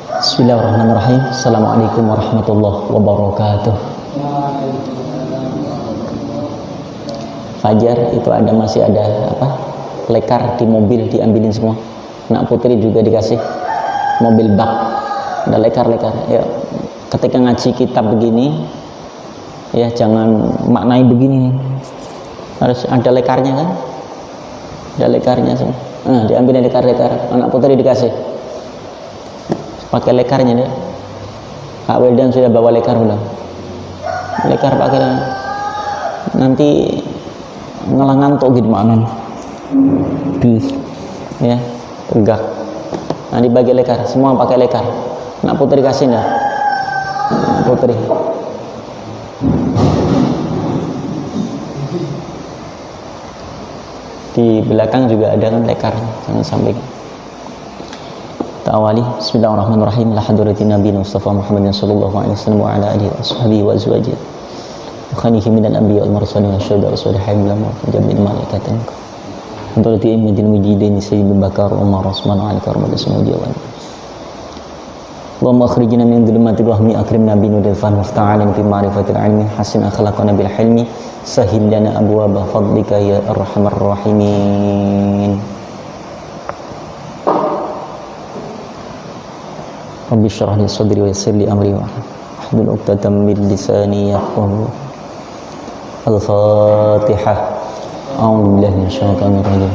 Bismillahirrahmanirrahim. Assalamualaikum warahmatullahi wabarakatuh. Fajar itu masih ada lekar di mobil, diambilin semua. Nak putri juga dikasih mobil bak, ada lekar-lekar. Ya, ketika ngaji kitab begini, ya jangan maknai begini. Harus ada lekarnya kan? Ada lekarnya semua. Nah, diambilin lekar-lekar. Anak putri dikasih. Pakai lekarnya deh. Kak Wildan sudah bawa lekar belum? Lekar pakai, nanti ngelangan tuh gitu mana? Ya, tegak. Nah, dibagi lekar, semua pakai lekar. Nak putri kasih dah. Nak putri. Di belakang juga ada kan lekar, jangan sampai. Ta'awali. Bismillahirrahmanirrahim. La hadratin Nabi Mustafa Muhammadin sallallahu alaihi wasallam wa ala alihi wa sahbihi wa azwajihi wa khalihi minal anbiya wal mursalin wa syuhada wa shalihin lama jamin malaikatan hadrati immadin mujidin sayyidul bakar umar rasman al karam wa sumudi wa Allahumma akhrijna min dhulumatil wahmi akrimna bi nuril fahmi wafta'alna fi ma'rifatil ilmi hasin akhlaqana bil hilmi sahhil lana abwaaba fadlika ya arhamar rahimin. Rabbi syrah li sadri wa yassir li amri wa hlul 'uqdatam min lisani yafqahu. Al-Fatihah. A'udzu billahi minasyaitonir rajim.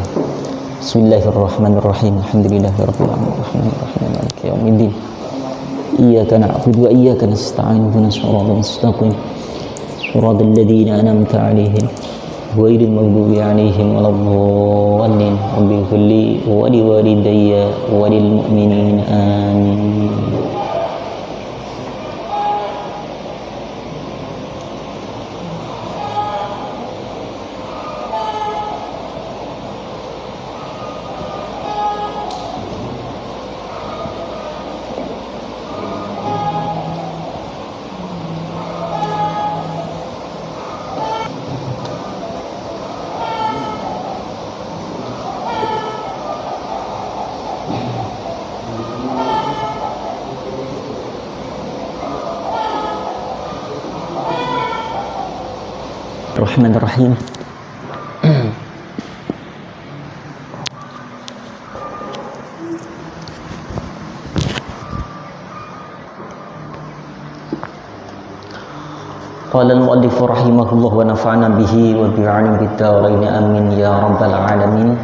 Bismillahirrahmanirrahim. Alhamdulillahirabbil alamin arrahmanir rahim maliki yaumiddin. Iyyaka na'budu wa iyyaka nasta'in ihdinas siratal mustaqim. Shiratal ladzina an'amta 'alaihim ghairil maghdubi 'alaihim waladdallin. Rabbi ighfirli wa liwalidayya wa lil mu'minina amin. Bismillahirrahmanirrahim. Qala al-mu'allif rahimahullah wa nafa'ana bihi wa bi'alim bid-darain amin ya rabbal alamin.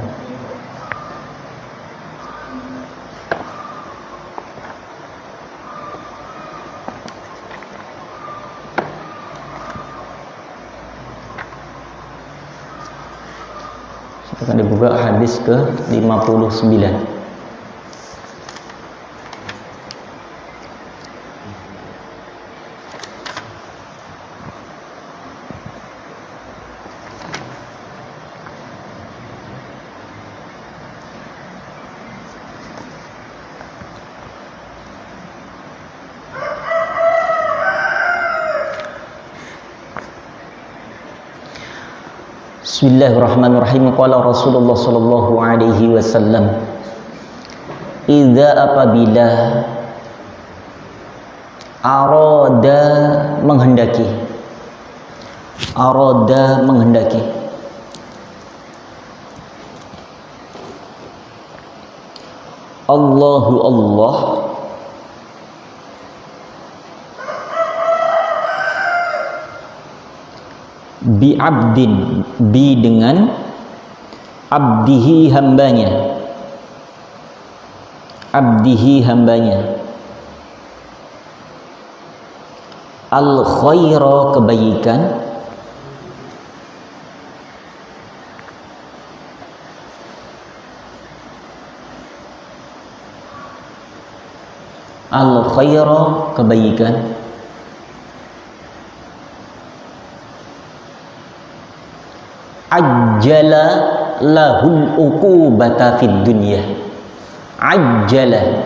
Akan dibuka hadis ke 59. Bismillahirrahmanirrahim. Qala Rasulullah sallallahu alaihi wasallam, idza apabila arada menghendaki Allahu Allah bi abdin, bi dengan abdihi hambanya, al khaira kebaikan, al khaira kebaikan, ajjala lahul uqubata fid dunya. Ajjala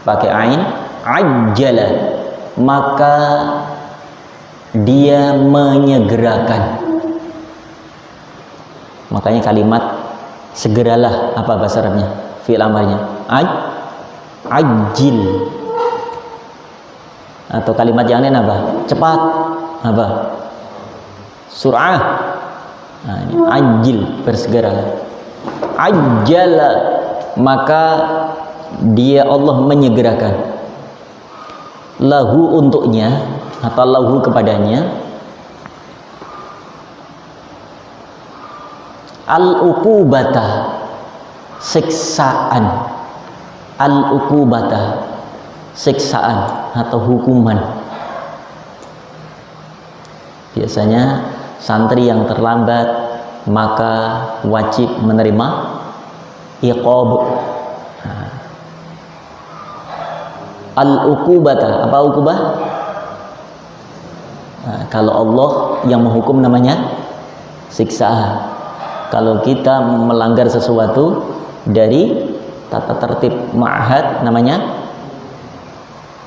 pakai ain, ajjala, maka dia menyegerakan. Makanya kalimat segeralah apa bahasa Arabnya? Fi'il amarnya ajil, Atau kalimat yang lain apa? Cepat. Apa? Sur'ah. Nah, ini ajil, bersegera. Ajjala, maka dia Allah menyegerakan. Lahu untuknya atau lahu kepadanya al-uqubata, siksaan. Al-uqubata, siksaan atau hukuman. Biasanya santri yang terlambat maka wajib menerima iqab. Al-uqubata, apa uqubah? Nah, kalau Allah yang menghukum namanya siksaan. Kalau kita melanggar sesuatu dari tata tertib ma'had namanya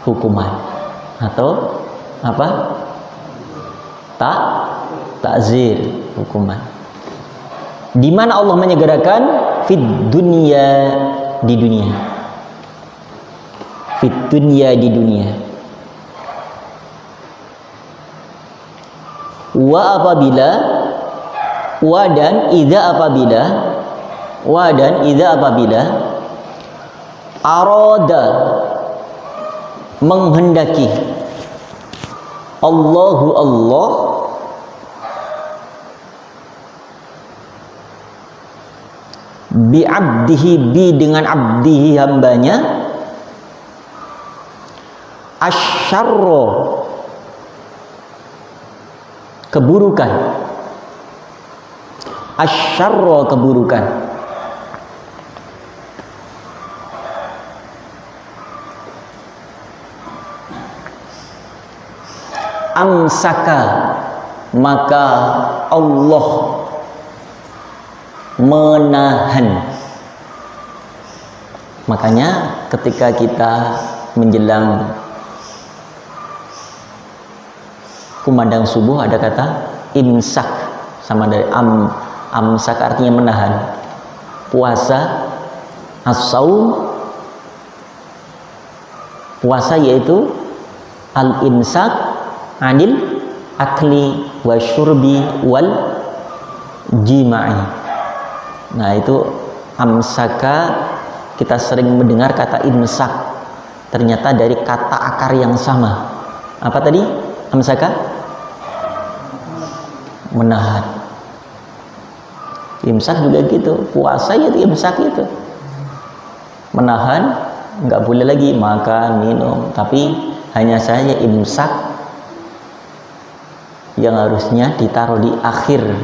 hukuman atau apa? Takzir, hukuman. Di mana Allah menyegerakan? Fid dunya, di dunia. Fid dunya, di dunia. Wa apabila, wa dan idza apabila, wa dan idza apabila arada, menghendaki, Allahu Allah bi'abdihi, bi dengan abdihi, hambanya, asyarro, keburukan, asyarro, keburukan, amsaka, maka Allah menahan. Makanya ketika kita menjelang kumandang subuh ada kata imsak, sama dari amsak artinya menahan. Puasa, as-saum, puasa yaitu al-imsak anil akli wa syurbi wal jima'i. Nah, itu amsaka, kita sering mendengar kata imsak, ternyata dari kata akar yang sama. Apa tadi? Amsaka? Menahan. Imsak juga gitu, puasa ya imsak itu. Menahan, nggak boleh lagi makan, minum, tapi hanya saja imsak yang harusnya ditaruh di akhir.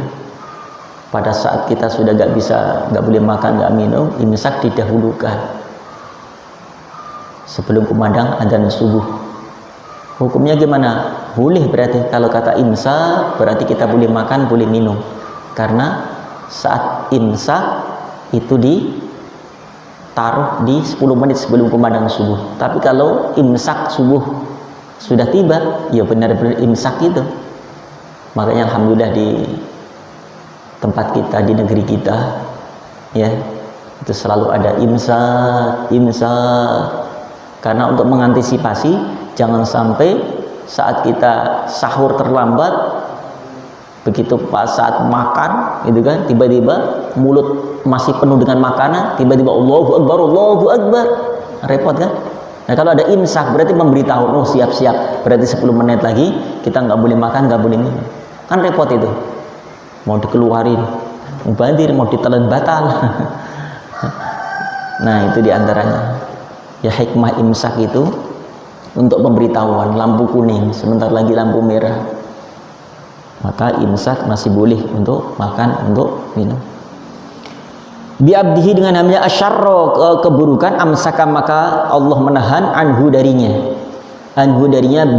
Pada saat kita sudah nggak boleh makan, nggak minum, imsak didahulukan sebelum kumandang adzan subuh. Hukumnya gimana? Boleh berarti. Kalau kata imsak berarti kita boleh makan, boleh minum, karena saat imsak itu ditaruh di 10 menit sebelum kumandang subuh. Tapi kalau imsak subuh sudah tiba, ya benar-benar imsak itu. Makanya alhamdulillah di tempat kita, di negeri kita, ya, itu selalu ada imsak. Karena untuk mengantisipasi jangan sampai saat kita sahur terlambat, begitu pas saat makan, gitu kan, tiba-tiba mulut masih penuh dengan makanan, tiba-tiba Allahu Akbar, Allahu Akbar, repot kan? Nah, kalau ada imsak berarti memberitahu, oh siap-siap, berarti 10 menit lagi kita nggak boleh makan, nggak boleh minum, kan repot itu. Mau dikeluarin mubadir, mau ditelan batal. Nah, itu diantaranya ya hikmah imsak itu, untuk pemberitahuan. Lampu kuning, sebentar lagi lampu merah, maka imsak masih boleh untuk makan, untuk minum. Bi'abdihi, dengan hambanya, asyarro, keburukan, amsaka, maka Allah menahan, anhu, darinya,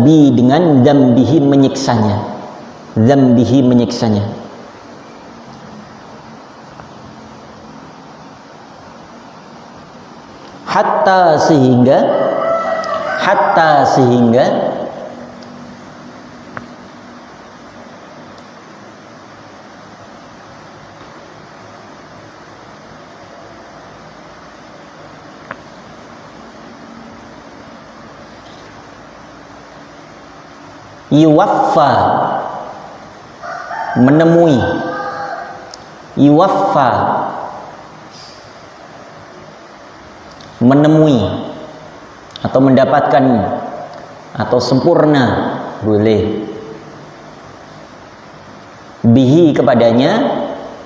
bi dengan dzambihi, menyiksanya, dzambihi, menyiksanya. Hatta sehingga Yuwaffa, menemui. Yuwaffa, menemui atau mendapatkan atau sempurna, boleh. Bihi, kepadanya,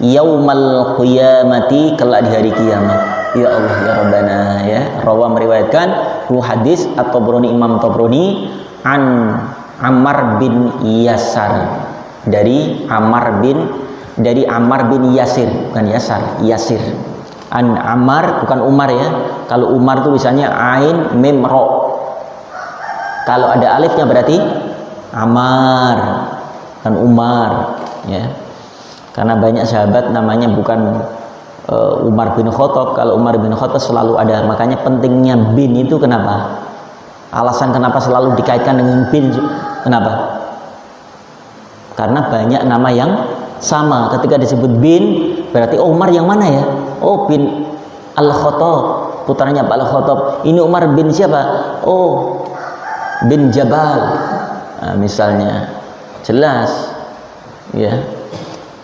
yaumal qiyamati, kelak di hari kiamat. Ya Allah ya Rabbana, ya. Rawa meriwayatkan hadis At-Tabrani, Imam Tabrani, an Ammar bin Yasar, dari Ammar bin Yasir, bukan Yasar, Yasir. An Ammar, bukan Umar ya. Kalau Umar itu tulisannya ain mim ro. Kalau ada alifnya berarti Ammar, kan Umar, ya. Karena banyak sahabat namanya bukan Umar bin Khattab. Kalau Umar bin Khattab selalu ada, makanya pentingnya bin itu kenapa? Alasan kenapa selalu dikaitkan dengan bin, kenapa? Karena banyak nama yang sama. Ketika disebut bin, berarti Umar yang mana ya? Oh, bin Al-Khattab, putranya Pak Al-Khattab. Ini Umar bin siapa? Oh, bin Jabal. Nah, misalnya, jelas, ya.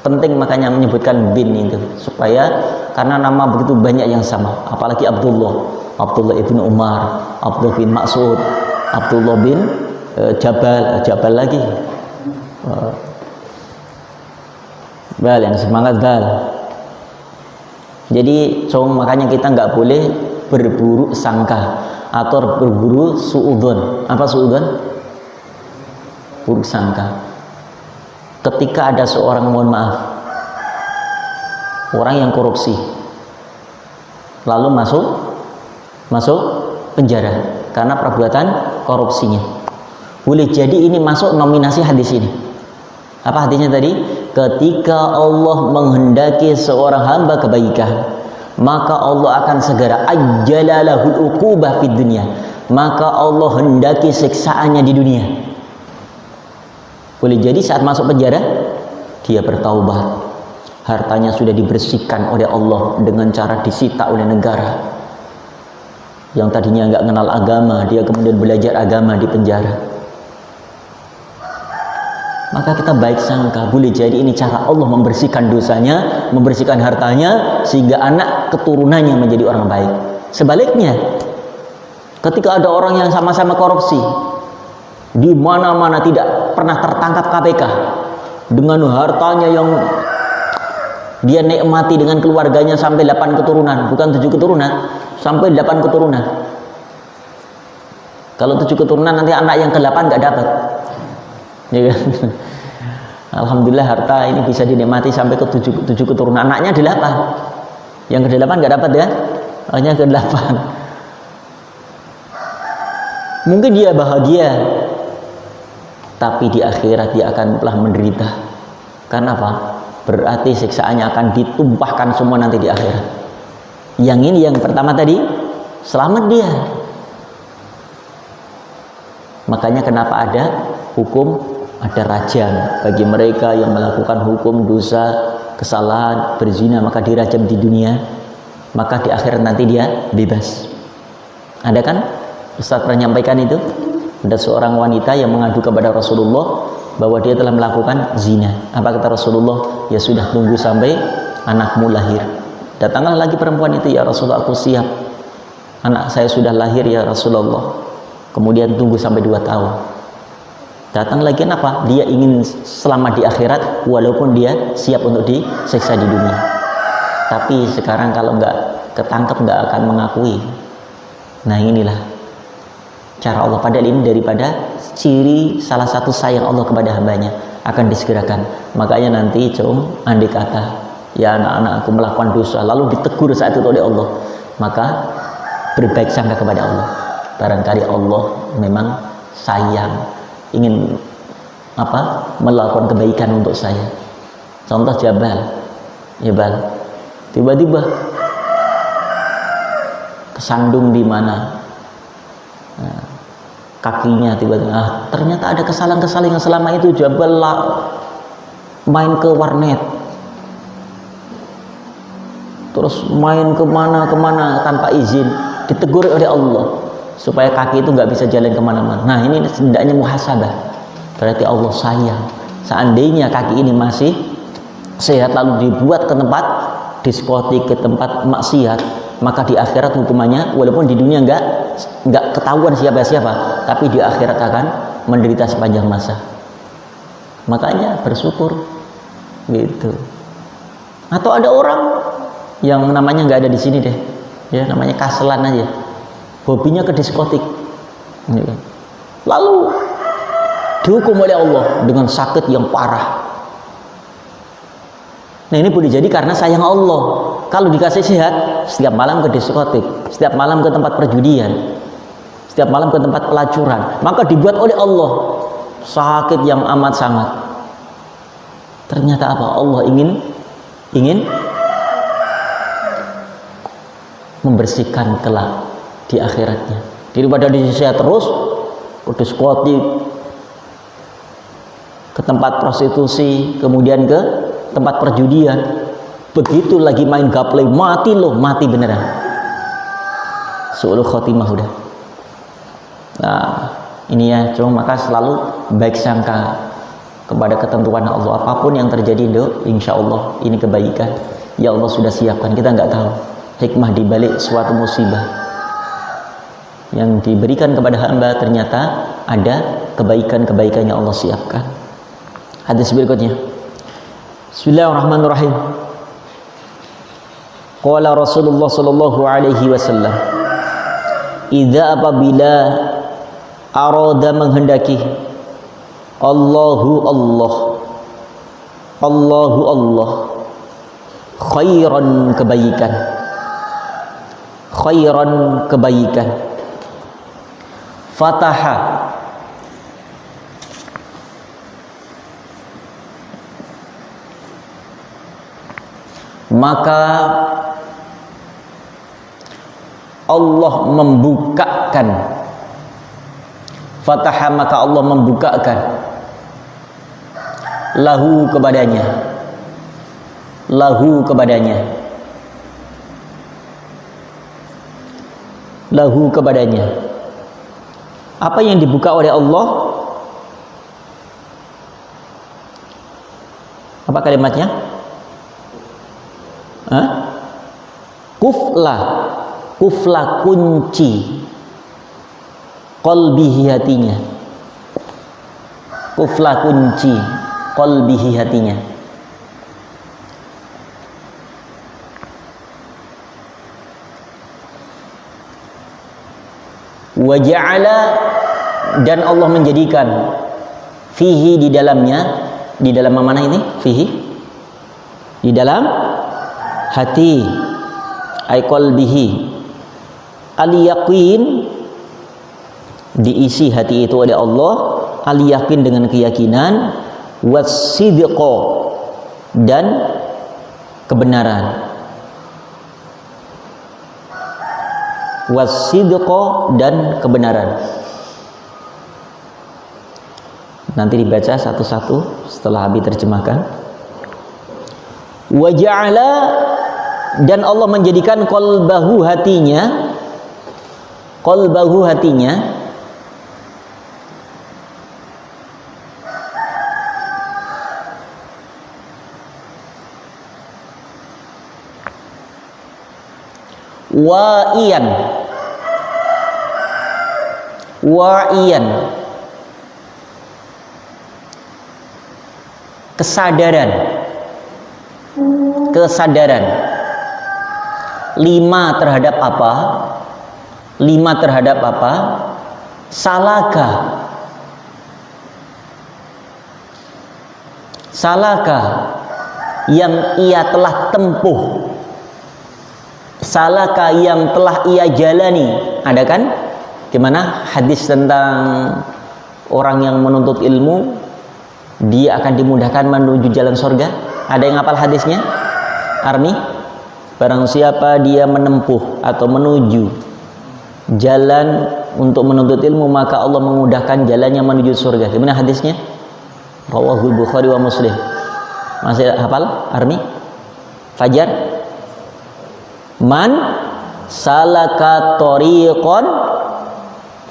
Penting makanya menyebutkan bin itu, supaya karena nama begitu banyak yang sama, apalagi Abdullah ibn Umar, Abdullah bin Mas'ud, Abdullah bin Jabal lagi. Bal, yang semangat bal. Jadi makanya kita nggak boleh berburuk sangka atau berburu suudzon. Apa suudzon? Buruk sangka. Ketika ada seorang, mohon maaf, orang yang korupsi lalu masuk penjara karena perbuatan korupsinya, boleh jadi ini masuk nominasi hadis ini. Apa hadisnya tadi? Ketika Allah menghendaki seorang hamba kebaikan, maka Allah akan segera ajjalalahul uqubah fid dunya, maka Allah hendaki siksaannya di dunia. Boleh jadi saat masuk penjara dia bertaubat, hartanya sudah dibersihkan oleh Allah dengan cara disita oleh negara. Yang tadinya nggak kenal agama, dia kemudian belajar agama di penjara. Maka kita baik sangka, boleh jadi ini cara Allah membersihkan dosanya, membersihkan hartanya, sehingga anak keturunannya menjadi orang baik. Sebaliknya, ketika ada orang yang sama-sama korupsi, di mana-mana tidak pernah tertangkap KPK, dengan hartanya yang dia nikmati dengan keluarganya sampai 8 keturunan, bukan 7 keturunan, sampai 8 keturunan. Kalau 7 keturunan nanti anak yang ke-8 nggak dapat, ya kan? Alhamdulillah harta ini bisa dinikmati sampai ke 7 keturunan, anaknya 8, yang ke-8 nggak dapat ya, hanya ke-8. Mungkin dia bahagia, tapi di akhirat dia akan telah menderita. Karena apa? Berarti siksaannya akan ditumpahkan semua nanti di akhirat. Yang ini, yang pertama tadi, selamat dia. Makanya kenapa ada hukum, ada rajam bagi mereka yang melakukan hukum dosa, kesalahan, berzina, maka dirajam di dunia, maka di akhirat nanti dia bebas. Ada kan? Ustaz pernah menyampaikan itu. Ada seorang wanita yang mengadu kepada Rasulullah bahwa dia telah melakukan zina. Apa kata Rasulullah? Ya sudah, tunggu sampai anakmu lahir. Datanglah lagi perempuan itu, ya Rasulullah, aku siap, anak saya sudah lahir ya Rasulullah. Kemudian tunggu sampai 2 tahun. Datang lagi, kenapa? Dia ingin selamat di akhirat walaupun dia siap untuk disiksa di dunia. Tapi sekarang kalau nggak ketangkep nggak akan mengakui. Nah inilah cara Allah, padahal ini daripada ciri salah satu sayang Allah kepada hambanya, akan disegerakan. Makanya nanti andai kata ya anak-anak aku melakukan dosa lalu ditegur saat itu oleh Allah, maka berbaik sangka kepada Allah. Barangkali Allah memang sayang, ingin melakukan kebaikan untuk saya. Contoh Jabal, tiba-tiba kesandung di mana, kakinya tiba-tiba, ternyata ada kesalahan-kesalahan yang selama itu Jabal main ke warnet, terus main kemana-kemana tanpa izin, ditegur oleh Allah supaya kaki itu nggak bisa jalan kemana-mana. Nah ini setidaknya muhasabah, berarti Allah sayang. Seandainya kaki ini masih sehat lalu dibuat ke tempat diskotik, ke tempat maksiat, maka di akhirat hukumannya, walaupun di dunia enggak ketahuan siapa-siapa, tapi di akhirat akan menderita sepanjang masa. Makanya bersyukur gitu. Atau ada orang yang namanya nggak ada di sini deh, ya namanya kaselan aja, hobinya ke diskotik, lalu dihukum oleh Allah dengan sakit yang parah. Nah ini boleh jadi karena sayang Allah. Kalau dikasih sehat, setiap malam ke diskotik, setiap malam ke tempat perjudian, setiap malam ke tempat pelacuran, maka dibuat oleh Allah sakit yang amat sangat. Ternyata apa? Allah ingin membersihkan kelak di akhiratnya. Daripada sehat terus ke diskotik, ke tempat prostitusi, kemudian ke tempat perjudian, begitu lagi main gaplay mati loh, mati beneran, su'ul khotimah udah. Nah ini ya, cuma maka selalu baik sangka kepada ketentuan Allah. Apapun yang terjadi insya Allah ini kebaikan ya Allah sudah siapkan. Kita nggak tahu hikmah dibalik suatu musibah yang diberikan kepada hamba, ternyata ada kebaikan-kebaikan yang Allah siapkan. Hadis berikutnya, Bismillahirrahmanirrahim. Qala Rasulullah sallallahu alaihi wasallam, idza apabila arada menghendaki Allahu Allah khairan kebaikan fataha maka Allah membukakan, fataha maka Allah membukakan lahu kepadanya apa yang dibuka oleh Allah? Apa kalimatnya? Kufla kunci qalbihi hatinya, kufla kunci qalbihi hatinya. Wa ja'ala, dan Allah menjadikan fihi, di dalamnya, di dalam mana ini? Fihi, di dalam hati, ay qalbihi, al-yaqin, diisi hati itu oleh Allah, al-yaqin dengan keyakinan, was-sidqa, dan kebenaran, was-sidqa, dan kebenaran. Nanti dibaca satu-satu setelah Abi terjemahkan. Wa ja'ala, dan Allah menjadikan qalbahu hatinya, wa'iyan, kesadaran lima terhadap apa? Salaka yang ia telah tempuh, salaka yang telah ia jalani. Ada kan gimana hadis tentang orang yang menuntut ilmu, dia akan dimudahkan menuju jalan surga? Ada yang hafal hadisnya? Army? Barang siapa dia menempuh atau menuju jalan untuk menuntut ilmu, maka Allah memudahkan jalannya menuju surga. Gimana hadisnya? Rawahul Bukhari wa Muslim. Masih hafal Army? Fajar? Man salaka tariqan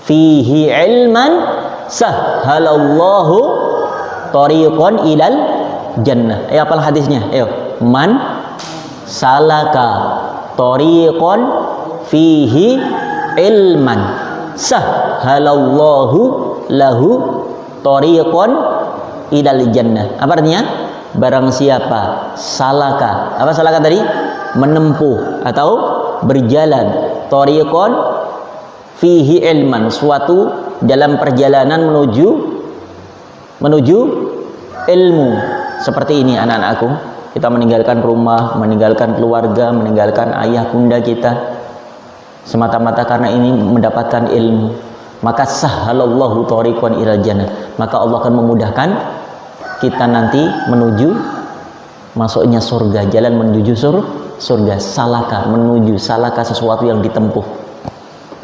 fihi ilman sahhalallahu tariqan ilal jannah. Apal hadisnya? Ayo. Man salaka tariqan fihi ilman sahhalallahu lahu tariqan ilal jannah. Apa artinya? Barang siapa salaka, apa salaka tadi? Menempuh atau berjalan, tariqan fihi ilman, suatu dalam perjalanan menuju ilmu. Seperti ini anak-anakku, kita meninggalkan rumah, meninggalkan keluarga, meninggalkan ayah bunda kita semata-mata karena ini mendapatkan ilmu, maka sahhalallahu tariqan ilal jannah, maka Allah akan memudahkan kita nanti menuju masuknya surga, jalan menuju surga. Salaka, menuju, salaka sesuatu yang ditempuh.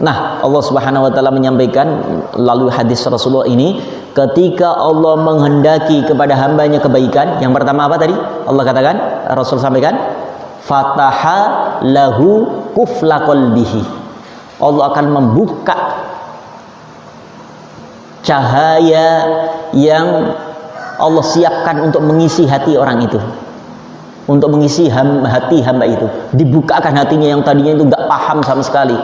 Nah, Allah Subhanahu wa taala menyampaikan lalu hadis Rasulullah ini, ketika Allah menghendaki kepada hambanya kebaikan, yang pertama apa tadi? Allah katakan, Rasul sampaikan, fataha lahu kufla qalbihi. Allah akan membuka cahaya yang Allah siapkan untuk mengisi hati orang itu, untuk mengisi hati hamba itu. Dibukakan hatinya yang tadinya itu nggak paham sama sekali.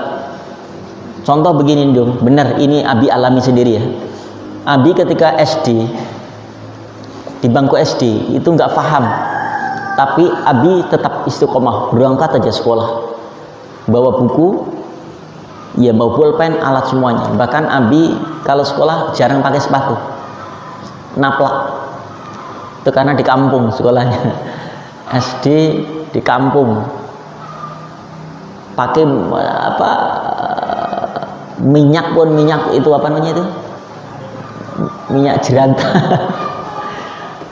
Contoh begini dong, benar ini Abi alami sendiri ya. Abi ketika SD, di bangku SD itu nggak paham, tapi Abi tetap istiqomah, berangkat aja sekolah, bawa buku, ya bawa pulpen, alat semuanya. Bahkan Abi kalau sekolah jarang pakai sepatu, naplak. Itu karena di kampung sekolahnya, SD di kampung, pakai apa, minyak pun minyak itu apa namanya itu, minyak jerantah.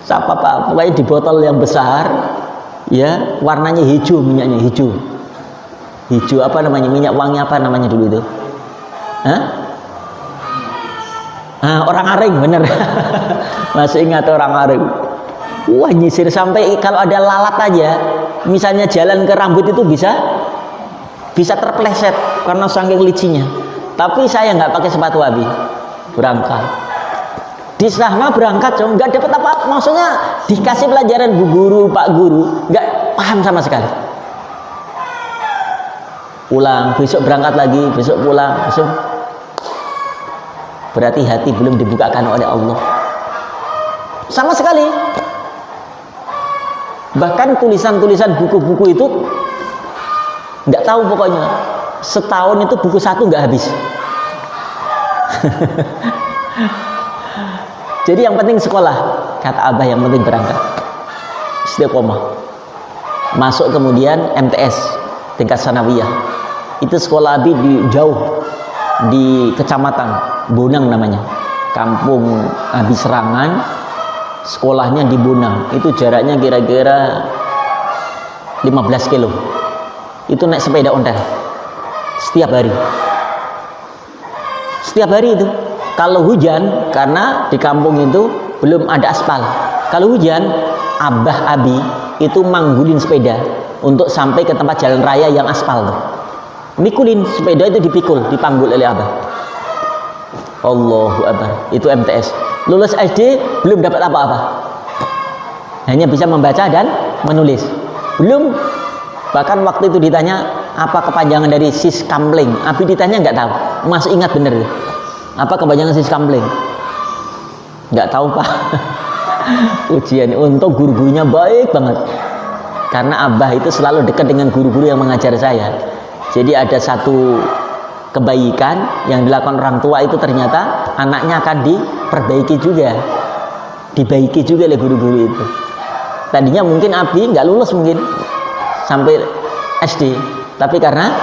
Siapa pak, pokoknya di botol yang besar, ya warnanya hijau, minyaknya hijau. Hijau apa namanya, minyak wangi apa namanya dulu itu? Hah? Orang Aring, bener. Masih ingat orang Aring. Wah, nyisir sampai kalau ada lalat aja, misalnya jalan ke rambut itu bisa terpleset karena saking licinya. Tapi saya nggak pakai sepatu Abi, berangkat. Di sana berangkat, nggak dapat apa, maksudnya dikasih pelajaran bu guru, pak guru, nggak paham sama sekali. Pulang, besok berangkat lagi, besok pulang, besok. Berarti hati belum dibukakan oleh Allah sama sekali. Bahkan tulisan-tulisan buku-buku itu nggak tahu, pokoknya setahun itu buku satu nggak habis. Jadi yang penting sekolah, kata Abah, yang penting berangkat, istiqomah. Masuk kemudian MTS tingkat sanawiyah, itu sekolah Abi jauh, di kecamatan Bonang namanya, kampung Abi Serangan. Sekolahnya di Bonang, itu jaraknya kira-kira 15 kilo. Itu naik sepeda ontel setiap hari itu. Kalau hujan, karena di kampung itu belum ada aspal, kalau hujan Abah Abi itu manggulin sepeda untuk sampai ke tempat jalan raya yang aspal tuh. Mikulin sepeda itu, dipikul, dipanggul oleh Abah. Allahu Akbar. Itu MTS. Lulus SD belum dapat apa-apa, hanya bisa membaca dan menulis. Belum, bahkan waktu itu ditanya apa kepanjangan dari Siskamling, Abi ditanya nggak tahu. Masih ingat bener, apa kepanjangan Siskamling? Nggak tahu pak. Ujian, untuk guru-gurunya baik banget, karena Abah itu selalu dekat dengan guru-guru yang mengajar saya. Jadi ada satu kebaikan yang dilakukan orang tua itu, ternyata anaknya akan diperbaiki juga, dibaiki juga oleh guru-guru itu. Tadinya mungkin Abi nggak lulus mungkin sampai SD, tapi karena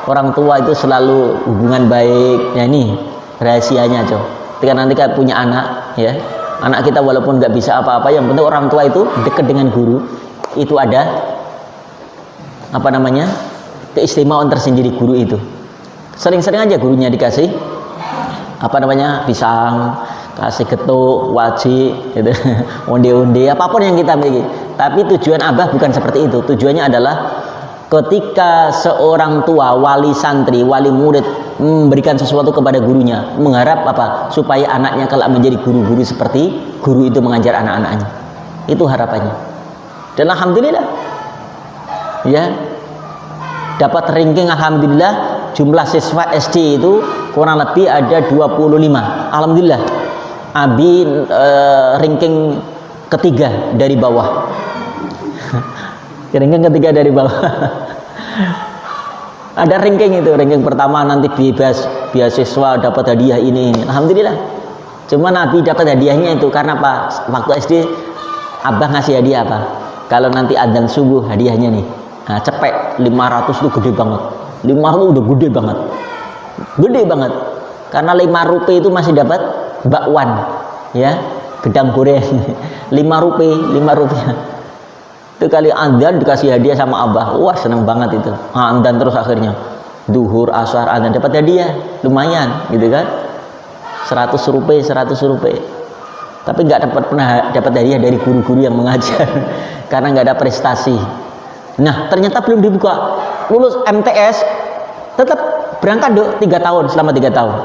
orang tua itu selalu hubungan baik. Ya ini rahasianya cow. Ketika nanti kita punya anak, ya anak kita walaupun nggak bisa apa-apa, yang penting orang tua itu dekat dengan guru, itu ada apa namanya, keistimewaan tersendiri guru itu. Sering-sering aja gurunya dikasih apa namanya, pisang, kasih getuk, wajib, gitu, onde-onde, apapun yang kita miliki. Tapi tujuan Abah bukan seperti itu. Tujuannya adalah ketika seorang tua, wali santri, wali murid memberikan sesuatu kepada gurunya, mengharap apa? Supaya anaknya kelak menjadi guru-guru seperti guru itu mengajar anak-anaknya. Itu harapannya. Dan alhamdulillah, ya, dapat ranking alhamdulillah, jumlah siswa SD itu kurang lebih ada 25. Alhamdulillah. Abi ranking ketiga dari bawah. Ranking ketiga dari bawah. Ada ranking itu, ranking pertama nanti beasiswa, dapat hadiah ini. Alhamdulillah. Cuma Nabi dapat hadiahnya itu karena apa? Waktu SD Abah ngasih hadiah apa? Kalau nanti adzan subuh hadiahnya nih. Nah, cepek 500 itu gede banget. 500 udah gede banget. Gede banget. Karena 5 rupiah itu masih dapat bakwan, ya, gedang goreng. 5 rupiah. Itu kali adzan dikasih hadiah sama Abah. Wah, seneng banget itu. Adzan terus akhirnya. Duhur, asar, adzan dapat hadiah. Lumayan, gitu kan? 100 rupiah. Tapi nggak pernah dapat hadiah dari guru-guru yang mengajar. Karena nggak ada prestasi. Nah, ternyata belum dibuka. Lulus MTS tetap berangkat 3 tahun, selama 3 tahun.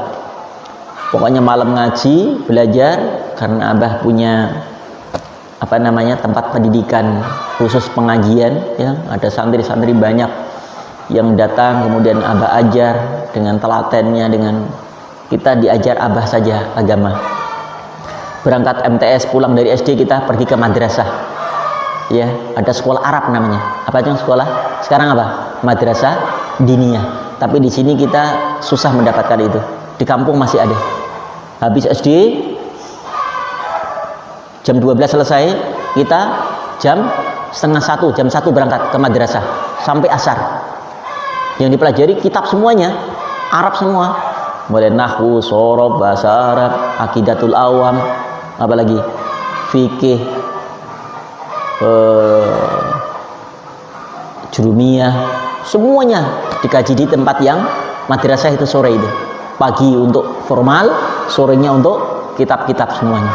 Pokoknya malam ngaji, belajar, karena Abah punya apa namanya, tempat pendidikan khusus pengajian, ya, ada santri-santri banyak yang datang, kemudian Abah ajar dengan telatennya, dengan kita diajar Abah saja agama. Berangkat MTS, pulang dari SD kita pergi ke madrasah, ya, ada sekolah Arab namanya. Apa itu sekolah? Sekarang apa? Madrasah diniyah. Tapi di sini kita susah mendapatkan itu. Di kampung masih ada. Habis SD jam 12 selesai, kita jam setengah 1, jam 1 berangkat ke madrasah sampai asar. Yang dipelajari kitab semuanya Arab semua, mulai nahwu, shorob, bahasa Arab, akidatul awam, apalagi fikih, jurumiyah, semuanya dikaji di tempat yang madrasah itu sore itu. Pagi untuk formal, sorenya untuk kitab-kitab semuanya.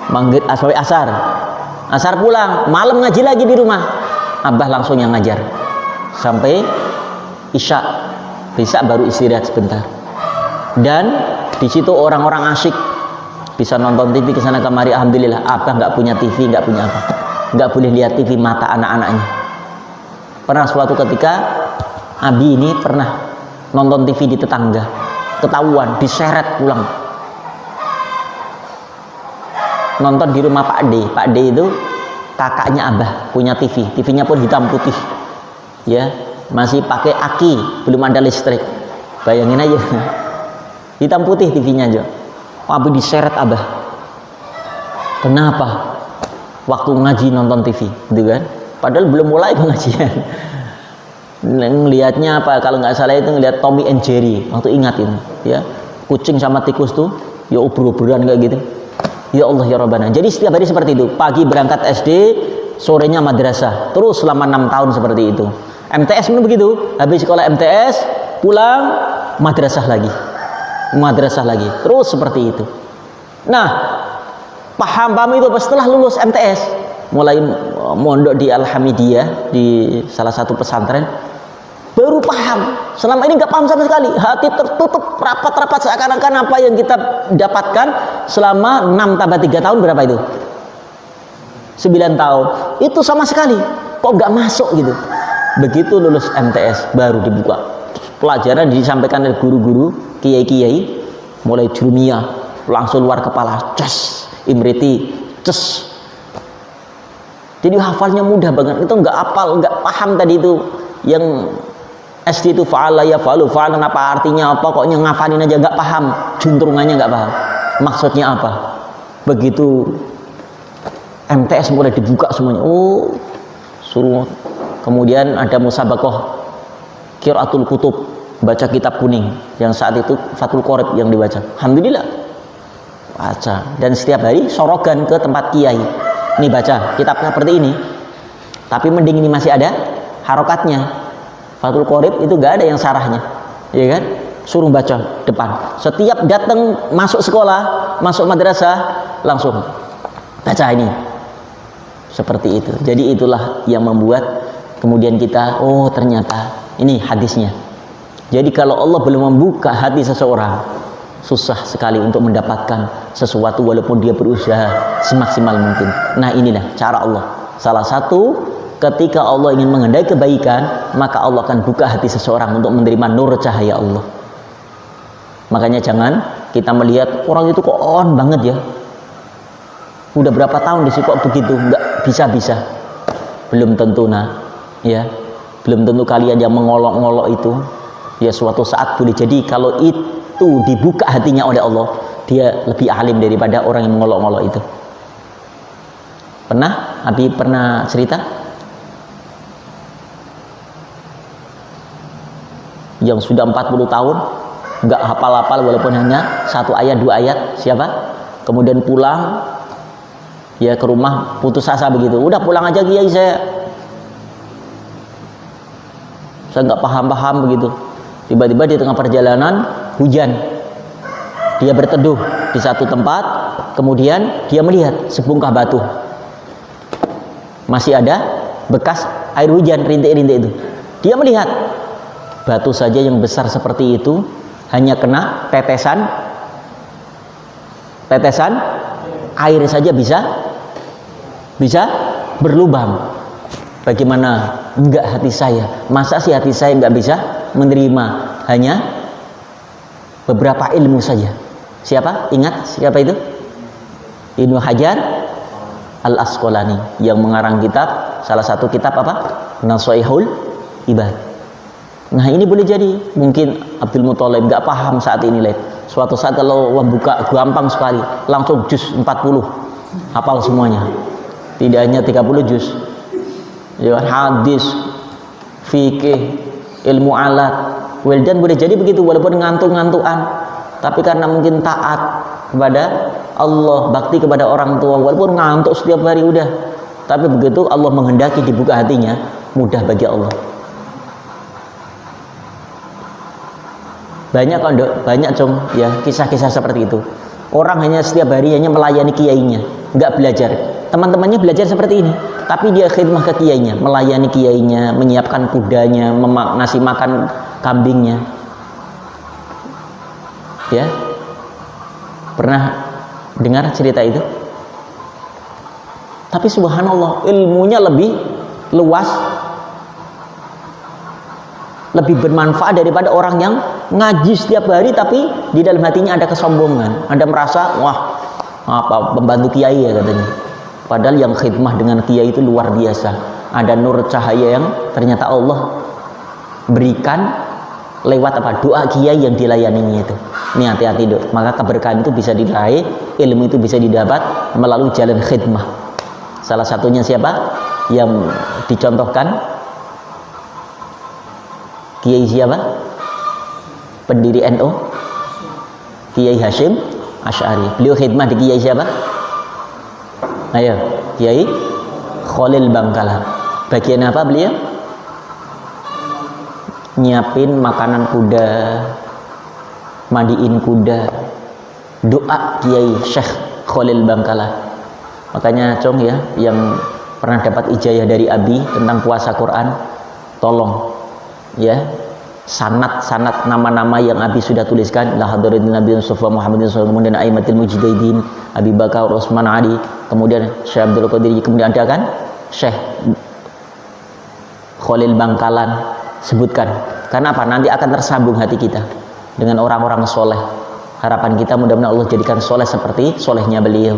Maghrib sampai asar pulang, malam ngaji lagi di rumah. Abah langsung yang ngajar sampai isya baru istirahat sebentar. Dan di situ orang-orang asyik bisa nonton TV kesana kemari. Alhamdulillah, Abah nggak punya TV, nggak punya apa, nggak boleh lihat TV, mata anak-anaknya. Pernah suatu ketika Abi ini pernah nonton TV di tetangga, ketahuan, diseret pulang. Nonton di rumah Pak D. Pak D itu kakaknya Abah, punya TV. TV-nya pun hitam putih, ya, masih pakai aki, belum ada listrik. Bayangin aja, hitam putih TV-nya aja. Abi diseret Abah. Kenapa? Waktu ngaji nonton TV, gitu kan? Padahal belum mulai pengajian. Ngelihatnya apa? Kalau nggak salah itu ngelihat Tommy and Jerry. Waktu ingat itu, ya, kucing sama tikus tuh, ya ubur-uburan kayak gitu. Ya Allah ya Rabbana. Jadi setiap hari seperti itu. Pagi berangkat SD, sorenya madrasah. Terus selama 6 tahun seperti itu. MTS pun begitu. Habis sekolah MTS, pulang madrasah lagi. Madrasah lagi. Terus seperti itu. Nah, paham itu setelah lulus MTS, mulai mondok di Al-Hamidiyah, di salah satu pesantren, baru paham. Selama ini nggak paham sama sekali, hati tertutup rapat-rapat, seakan-akan apa yang kita dapatkan selama 6 tambah 3 tahun berapa itu? 9 tahun. Itu sama sekali kok nggak masuk gitu. Begitu lulus MTS baru dibuka. Pelajaran disampaikan oleh guru-guru, kiai-kiai, mulai jurumiyah langsung luar kepala, cas, imriti, cas. Jadi hafalnya mudah banget. Itu nggak hafal, nggak paham tadi itu yang SD itu fa'ala ya fa'alu fa'alan apa artinya apa, pokoknya ngafalin aja nggak paham, juntrungannya nggak paham maksudnya apa. Begitu MTS mulai dibuka semuanya, oh suruh. Kemudian ada musabaqah qiraatul kutub, baca kitab kuning, yang saat itu Fathul Qorib yang dibaca. Alhamdulillah baca, dan setiap hari sorogan ke tempat kiai, nih baca kitab seperti ini, tapi mending ini masih ada harokatnya. Fathul Qorib itu gak ada yang sarahnya, ya kan? Suruh baca depan. Setiap datang masuk sekolah, masuk madrasah, langsung baca ini. Seperti itu. Jadi itulah yang membuat kemudian kita, oh ternyata ini hadisnya. Jadi kalau Allah belum membuka hati seseorang, susah sekali untuk mendapatkan sesuatu walaupun dia berusaha semaksimal mungkin. Nah inilah cara Allah. Salah satu, ketika Allah ingin menghendaki kebaikan, maka Allah akan buka hati seseorang untuk menerima nur cahaya Allah. Makanya jangan kita melihat orang itu kok on banget ya, udah berapa tahun di sini kok begitu, nggak bisa-bisa. Belum tentu ya, belum tentu kalian yang mengolok-ngolok itu ya suatu saat boleh jadi kalau itu dibuka hatinya oleh Allah, dia lebih alim daripada orang yang mengolok-ngolok itu. Abi pernah cerita yang sudah 40 tahun nggak hafal-hafal walaupun hanya 1 ayat 2 ayat, siapa? Kemudian pulang ya ke rumah putus asa begitu, udah pulang aja kiai, saya nggak paham begitu. Tiba-tiba di tengah perjalanan hujan, dia berteduh di satu tempat, kemudian dia melihat sebongkah batu, masih ada bekas air hujan, rintik-rintik itu. Dia melihat batu saja yang besar seperti itu hanya kena tetesan air saja bisa berlubang. Bagaimana enggak hati saya? Masa sih hati saya enggak bisa menerima hanya beberapa ilmu saja? Siapa? Ingat siapa itu? Ibnu Hajar Al-Asqalani yang mengarang kitab, salah satu kitab apa? Nashaihul Ibad. Nah ini boleh jadi mungkin Abdul Muthalib nggak paham saat ini, suatu saat kalau membuka gampang sekali, langsung juz 40 hafal semuanya, tidak hanya 30 juz ya, hadis, fikih, ilmu alat, wildan boleh jadi begitu walaupun ngantuk-ngantukan, tapi karena mungkin taat kepada Allah, bakti kepada orang tua, walaupun ngantuk setiap hari udah, tapi begitu Allah menghendaki dibuka hatinya, mudah bagi Allah. Banyak com ya kisah-kisah seperti itu. Orang hanya setiap hari hanya melayani kiainya, nggak belajar. Teman-temannya belajar seperti ini, tapi dia khidmah ke kiainya, melayani kiainya, menyiapkan kudanya, ngasih makan kambingnya. Ya, pernah dengar cerita itu? Tapi subhanallah, ilmunya lebih luas, lebih bermanfaat daripada orang yang ngaji setiap hari tapi di dalam hatinya ada kesombongan, ada merasa wah apa pembantu kiai ya katanya, padahal yang khidmah dengan kiai itu luar biasa, ada nur cahaya yang ternyata Allah berikan lewat apa? Doa kiai yang dilayaninya itu. Ini hati-hati dok, maka keberkahan itu bisa diraih, ilmu itu bisa didapat melalui jalan khidmah. Salah satunya siapa yang dicontohkan? Kiai siapa? Pendiri NU, Kiai Hashim Asy'ari. Beliau khidmah di Kiai siapa? Ayo, Kiai Khalil Bangkalan. Bagian apa beliau? Nyiapin makanan kuda, mandiin kuda, doa Kiai Syekh Khalil Bangkalan. Makanya com ya, yang pernah dapat ijazah dari Abi tentang puasa Quran, tolong ya, sanad nama-nama yang Abi sudah tuliskan, la hadratin Nabi Mustafa Muhammadin sallallahu, kemudian aimatul mujtahidin Abi Bakar, Utsman, Ali, kemudian Syekh Abdul Qadir, kemudian ada kan Syekh Khalil Bangkalan, sebutkan. Karena apa? Nanti akan tersambung hati kita dengan orang-orang soleh. Harapan kita mudah-mudahan Allah jadikan soleh seperti solehnya beliau.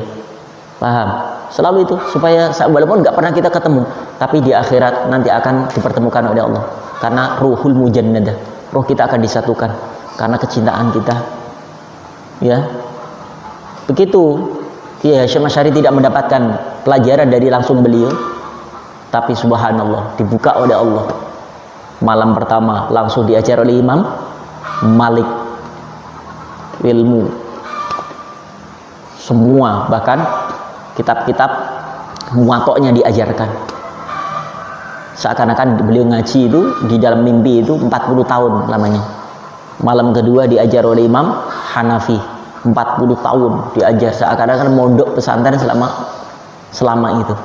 Paham? Selalu itu, supaya walaupun nggak pernah kita ketemu, tapi di akhirat nanti akan dipertemukan oleh Allah. Karena ruhul mujannadah, roh kita akan disatukan karena kecintaan kita. Ya, begitu. Ya, Syekh Asy'ari tidak mendapatkan pelajaran dari langsung beliau, tapi subhanallah dibuka oleh Allah. Malam pertama langsung diajar oleh Imam Malik ilmu semua, bahkan kitab-kitab muwatta'nya diajarkan. Seakan-akan beliau ngaji itu di dalam mimpi itu 40 tahun lamanya. Malam kedua diajar oleh Imam Hanafi 40 tahun diajar, seakan-akan mondok pesantren selama itu.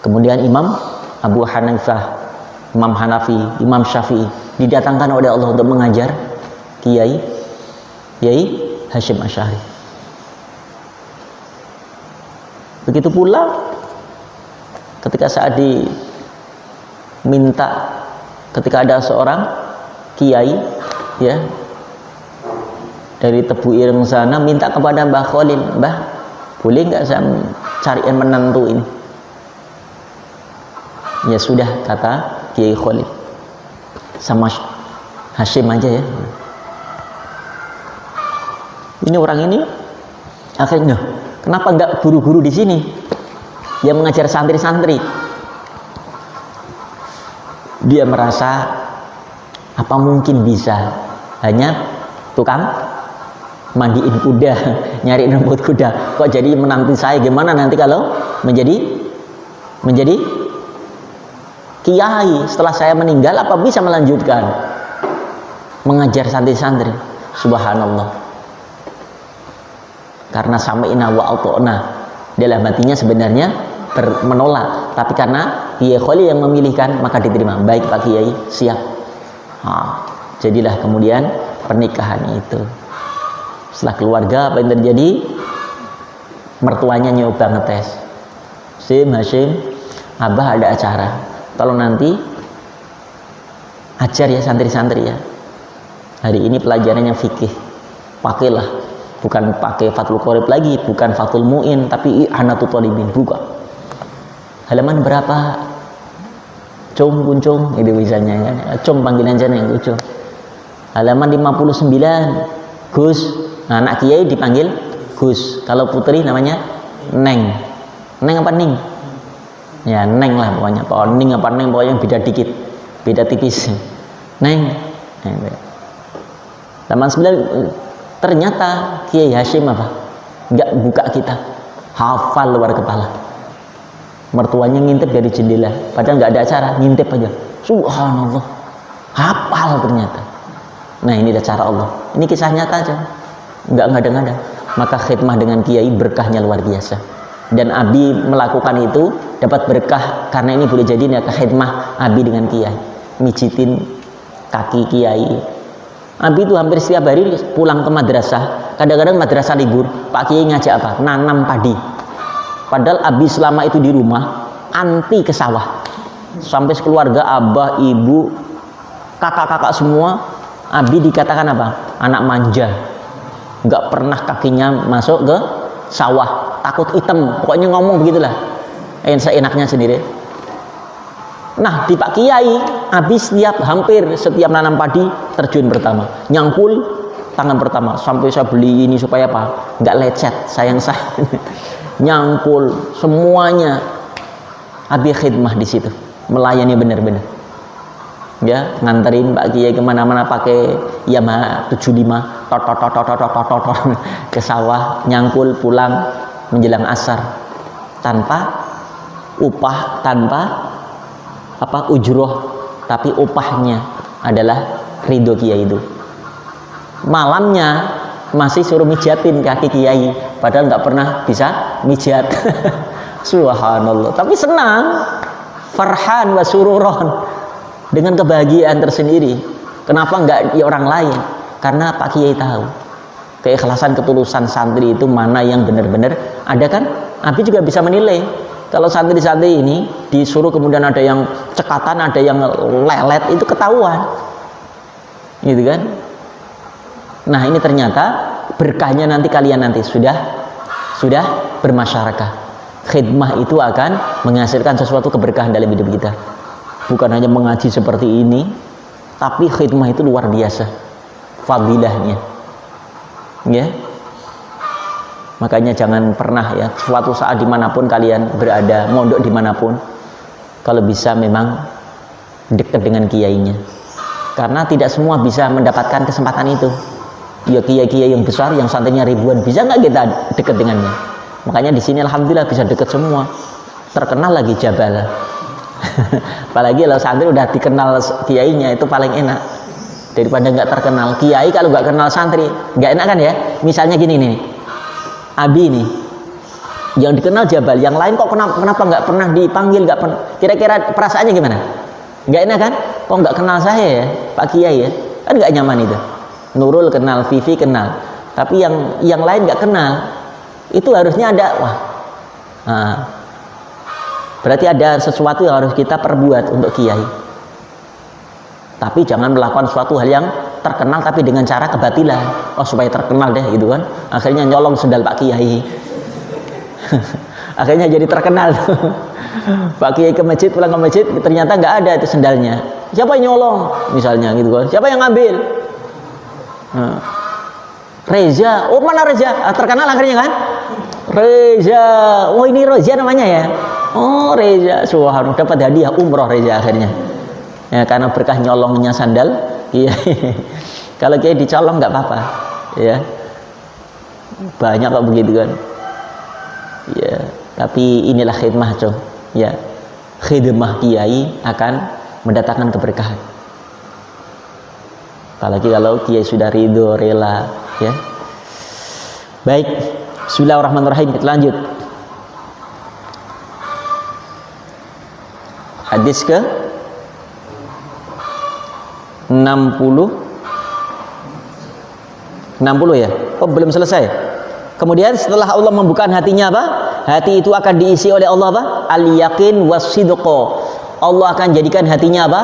Kemudian Imam Abu Hanifah, Imam Hanafi, Imam Syafi'i didatangkan oleh Allah untuk mengajar Kiai Hasyim Asy'ari. Begitu pula ketika saat diminta, ketika ada seorang kiai ya dari Tebu Ireng sana minta kepada Mbah Khalil, Mbah boleh nggak saya cariin menantu ini? Ya sudah, kata Kiai Khalil, sama Hasyim aja ya. Ini orang ini akhirnya, kenapa nggak guru-guru di sini yang mengajar santri-santri? Dia merasa apa mungkin bisa hanya tukang mandiin kuda, nyari rumput kuda, kok jadi menantu saya? Gimana nanti kalau menjadi kiai setelah saya meninggal, apa bisa melanjutkan mengajar santri-santri? Subhanallah, karena sami'na wa ata'na, dalam hatinya sebenarnya menolak, tapi karena Kiai Khalil yang memilihkan maka diterima. Baik Pak Kiai, siap. Jadilah kemudian pernikahan itu. Setelah keluarga, apa yang terjadi? Mertuanya nyoba ngetes. Hasyim, Abah ada acara, tolong nanti ajar ya santri-santri ya. Hari ini pelajarannya fikih, pakailah, bukan pakai Fathul Qorib lagi, bukan Fathul Mu'in, tapi I'anatul Thalibin. Buka halaman berapa? Cung, kuncung, itu misalnya kan. Cung panggilan jana yang kuncung. Halaman 59, Gus. Nah, anak kiai dipanggil Gus. Kalau putri namanya Neng. Neng apa Ning? Ya Neng lah pokoknya. Pak Ning apa Neng, pokoknya beda dikit, beda tipis. Neng. Halaman 9, ternyata Kiai Hasyim apa? Enggak buka kitab, hafal luar kepala. Mertuanya ngintip dari jendela, padahal nggak ada acara, ngintip aja. Subhanallah, hafal ternyata. Nah ini dah cara Allah. Ini kisah nyata aja, nggak ngada-ngada. Maka khidmah dengan kiai berkahnya luar biasa. Dan Abi melakukan itu dapat berkah karena ini boleh jadi nih khidmah Abi dengan kiai, mijitin kaki kiai. Abi itu hampir setiap hari pulang ke madrasah. Kadang-kadang madrasah libur, Pak Kiai ngajak apa? Nanam padi. Padahal Abi selama itu di rumah anti ke sawah. Sampai sekeluarga, abah, ibu, kakak-kakak semua, Abi dikatakan apa? Anak manja. Nggak pernah kakinya masuk ke sawah, takut hitam. Pokoknya ngomong begitulah, seenaknya sendiri. Nah di Pak Kiai, Abi hampir setiap nanam padi terjun pertama, nyangkul tangan pertama. Sampai saya beli ini supaya apa? Nggak lecet, sayang saya. Nyangkul semuanya. Abi khidmah di situ, melayani benar-benar. Ya, nganterin Pak Kiai kemana-mana pakai Yamaha 75, ke sawah, nyangkul pulang menjelang asar, tanpa upah, tanpa ujroh, tapi upahnya adalah ridho Kiai itu. Malamnya masih suruh mijatin kaki Kiai, padahal nggak pernah bisa mijat. Subhanallah, tapi senang, farhan wa sururon, dengan kebahagiaan tersendiri. Kenapa nggak orang lain? Karena Pak Kiai tahu keikhlasan, ketulusan santri itu mana yang benar-benar ada kan. Abi juga bisa menilai. Kalau santri-santri ini disuruh kemudian ada yang cekatan, ada yang lelet, itu ketahuan, gitu kan. Nah ini ternyata berkahnya nanti kalian nanti sudah bermasyarakat. Khidmah itu akan menghasilkan sesuatu keberkahan dalam hidup kita. Bukan hanya mengaji seperti ini, tapi khidmah itu luar biasa fadilahnya. Ya. Makanya jangan pernah ya, suatu saat dimanapun kalian berada, mondok dimanapun, kalau bisa memang dekat dengan kiainya. Karena tidak semua bisa mendapatkan kesempatan itu. Ya kiai-kiai yang besar, yang santrinya ribuan, bisa nggak kita dekat dengannya? Makanya di sini alhamdulillah bisa dekat semua. Terkenal lagi Jabal. Apalagi kalau santri udah dikenal kiainya, itu paling enak daripada nggak terkenal. Kiai kalau nggak kenal santri nggak enak kan ya. Misalnya gini nih, Abi nih yang dikenal Jabal, yang lain kok kenapa nggak pernah dipanggil, nggak pernah, kira-kira perasaannya gimana? Nggak enak kan? Kok nggak kenal saya ya Pak Kiai ya, kan nggak nyaman itu. Nurul kenal, Vivi kenal, tapi yang lain nggak kenal, itu harusnya ada, wah, nah, berarti ada sesuatu yang harus kita perbuat untuk Kiai. Tapi jangan melakukan suatu hal yang terkenal tapi dengan cara kebatilan. Oh, supaya terkenal deh gitu kan, akhirnya nyolong sendal Pak Kiai. Akhirnya jadi terkenal. Pak Kiai ke masjid, pulang ke masjid, ternyata nggak ada itu sendalnya. Siapa yang nyolong misalnya gitu kan, siapa yang ngambil? Reza, oh mana Reza? Terkenal akhirnya kan? Reza, oh ini Reza namanya ya. Oh Reza, subhanallah, dapat hadiah umroh Reza akhirnya. Ya, karena berkah nyolongnya sandal. Iya. Kalau Kiai dicolong nggak apa-apa, ya. Banyak kok begitu kan. Ya, tapi inilah khidmah, coy. Ya, khidmah Kiai akan mendatangkan keberkahan. Apalagi kalau Kiai sudah ridho, rela, ya. Baik, bismillahirrahmanirrahim, kita lanjut. Hadis ke 60 ya? Oh, belum selesai. Kemudian setelah Allah membukakan hatinya apa? Hati itu akan diisi oleh Allah apa? Al-yaqin was-sidqa. Allah akan jadikan hatinya apa?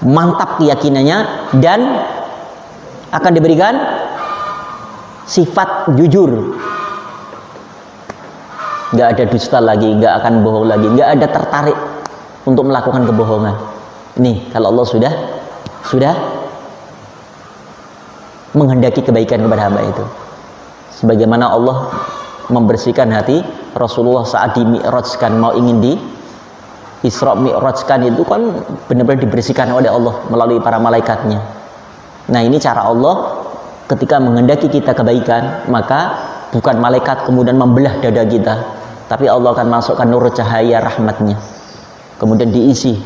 Mantap keyakinannya dan akan diberikan sifat jujur. Nggak ada dusta lagi, nggak akan bohong lagi, nggak ada tertarik untuk melakukan kebohongan. Nih, kalau Allah sudah menghendaki kebaikan kepada hamba itu. Sebagaimana Allah membersihkan hati Rasulullah saat di-mi'rajkan, mau ingin di Isra mi'rajkan, itu kan benar-benar dibersihkan oleh Allah melalui para malaikatnya. Nah, ini cara Allah ketika menghendaki kita kebaikan, maka bukan malaikat kemudian membelah dada kita, tapi Allah akan masukkan nur cahaya rahmatnya, kemudian diisi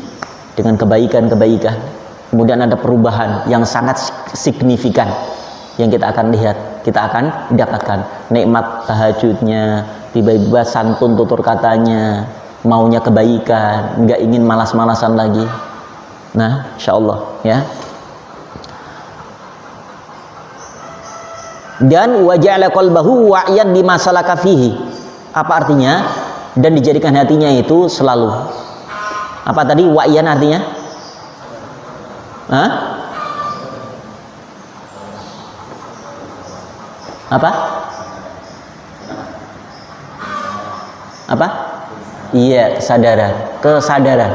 dengan kebaikan-kebaikan. Kemudian ada perubahan yang sangat signifikan yang kita akan lihat, kita akan dapatkan nikmat tahajudnya, tiba-tiba santun tutur katanya, maunya kebaikan, nggak ingin malas-malasan lagi. Nah, insyaallah ya. Dan waja'ala qalbahu wa'yan bima salaka fihi. Apa artinya? Dan dijadikan hatinya itu selalu. Apa tadi wa'yan artinya? Hah? Apa? Apa? Iya, kesadaran.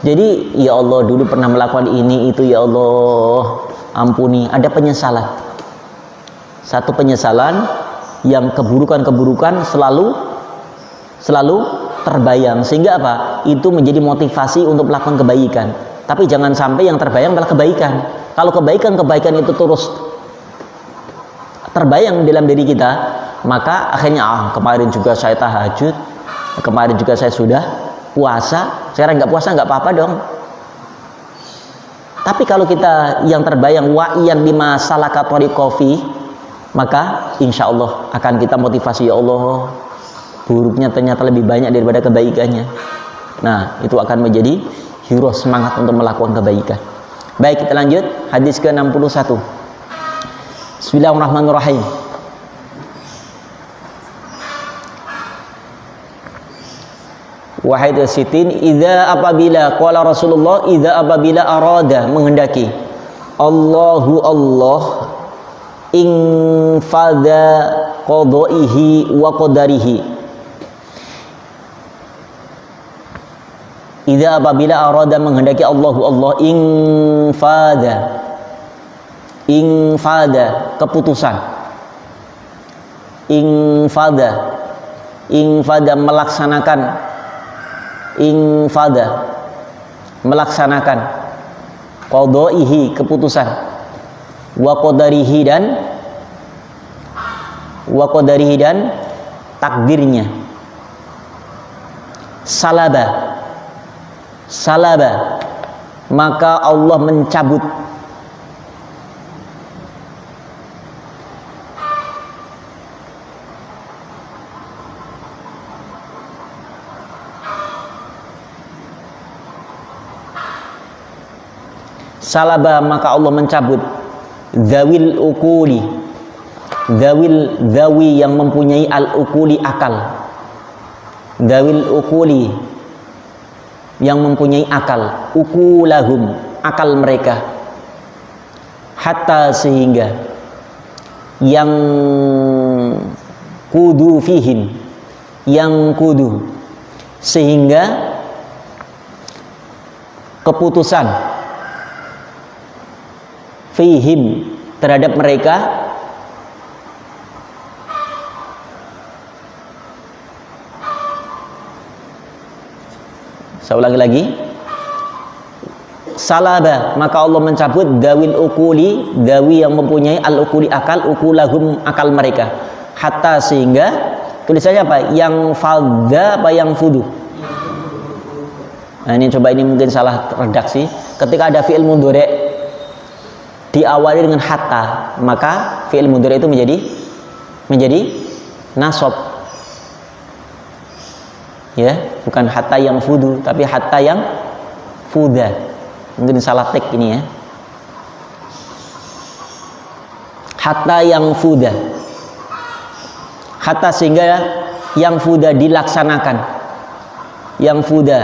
Jadi, ya Allah, dulu pernah melakukan ini itu, ya Allah, ampuni. Ada penyesalan. Satu penyesalan yang keburukan-keburukan selalu terbayang, sehingga apa? Itu menjadi motivasi untuk melakukan kebaikan. Tapi jangan sampai yang terbayang adalah kebaikan. Kalau kebaikan itu terus terbayang dalam diri kita, maka akhirnya kemarin juga saya tahajud, kemarin juga saya sudah puasa, sekarang nggak puasa nggak apa-apa dong. Tapi kalau kita yang terbayang wa'iyan bima salaka tariqofi, maka insya Allah akan kita motivasi, ya Allah, buruknya ternyata lebih banyak daripada kebaikannya. Nah, itu akan menjadi hero semangat untuk melakukan kebaikan. Baik, kita lanjut hadis ke-61. Bismillahirrahmanirrahim. Wahai sitin, apabila qala Rasulullah, apabila arada menghendaki Allah infada qadaihi wa qadarihi. Idza apabila arada menghendaki Allah infada keputusan, infada melaksanakan qadaihi keputusan, wa qadarihi dan takdirnya. Salaba maka Allah mencabut salaba maka Allah mencabut zawil ukuli, zawi yang mempunyai al-ukuli akal, zawil ukuli yang mempunyai akal, ukulahum akal mereka, hatta sehingga yang kudu fihim, yang kudu sehingga keputusan fihim terhadap mereka saya ulangi lagi, salaba maka Allah mencabut dawil ukuli, dawi yang mempunyai al-ukuli akal, ukulahum akal mereka, hatta sehingga tulisannya apa? Yang fadha apa yang fudu? Nah ini coba, ini mungkin salah redaksi. Ketika ada fi'il mudhari diawali dengan hatta, maka fi'il mudhari itu menjadi nasab. Ya, bukan hatta yang fudu, tapi hatta yang fuda. Mungkin salah tek ini ya. Hatta yang fuda. Hatta sehingga yang fuda dilaksanakan. Yang fuda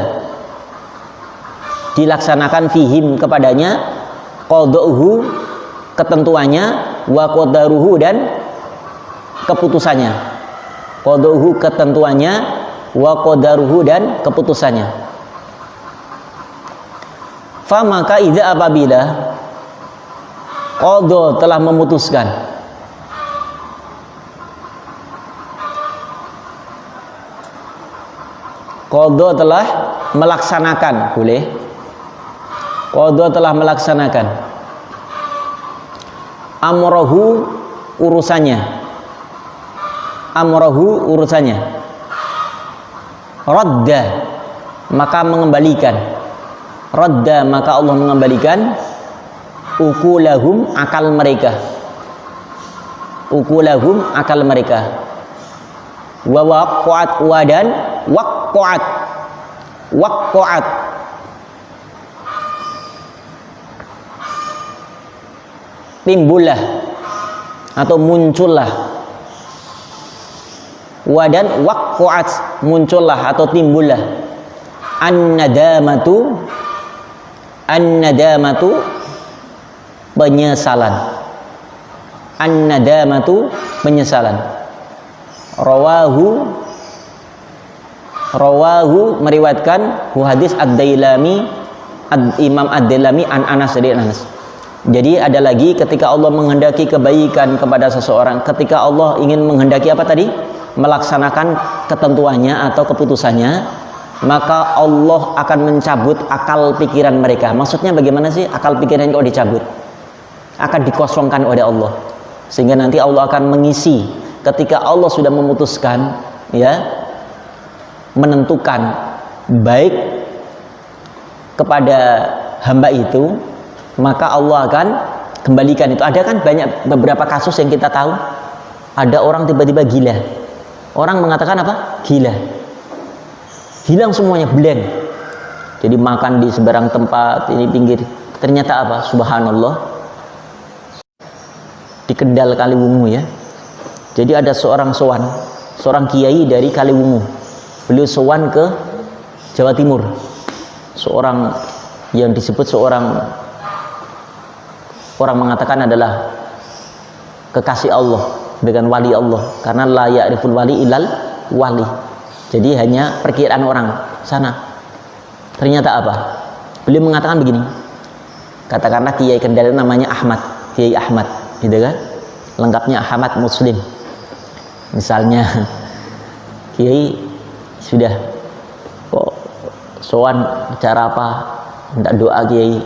dilaksanakan fihim kepadanya, qada'uhu ketentuannya, wa qadaruhu dan keputusannya. Qada'uhu ketentuannya, wa qadaruhu dan keputusannya. Fa maka idza apabila qada telah memutuskan, qada telah melaksanakan, boleh qada telah melaksanakan amrohu urusannya, amrohu urusannya, radda maka mengembalikan, radda maka Allah mengembalikan ukulahum akal mereka, ukulahum akal mereka, wa waqa'at wadan waqa'at, waqa'at timbullah atau muncullah, wadan waqa'at muncullah atau timbullah, an-nadamatu, an-nadamatu penyesalan, an-nadamatu penyesalan. Rawahu, rawahu meriwayatkan hadis ad-Dailami, Imam ad-Dailami an Anas dari Anas. Jadi ada lagi ketika Allah menghendaki kebaikan kepada seseorang, ketika Allah ingin menghendaki apa tadi? Melaksanakan ketentuannya atau keputusannya, maka Allah akan mencabut akal pikiran mereka. Maksudnya bagaimana sih akal pikiran kok dicabut? Akan dikosongkan oleh Allah, sehingga nanti Allah akan mengisi. Ketika Allah sudah memutuskan, ya, menentukan baik kepada hamba itu, maka Allah akan kembalikan itu. Ada kan banyak beberapa kasus yang kita tahu, ada orang tiba-tiba gila, orang mengatakan apa? Gila, hilang semuanya, blank. Jadi makan di seberang tempat, ini pinggir, ternyata apa? Subhanallah, di Kendal Kaliwungu ya. Jadi ada seorang sowan, seorang kiai dari Kaliwungu, beliau sowan ke Jawa Timur, seorang yang disebut seorang orang mengatakan adalah kekasih Allah dengan wali Allah, karena la ya'riful wali ilal wali. Jadi hanya perkiraan orang sana. Ternyata apa? Beliau mengatakan begini, katakanlah kiai Kendal namanya Ahmad, Kiai Ahmad, gitu kan? Lengkapnya Ahmad Muslim. Misalnya kiai sudah kok sowan cara apa, hendak doa kiai.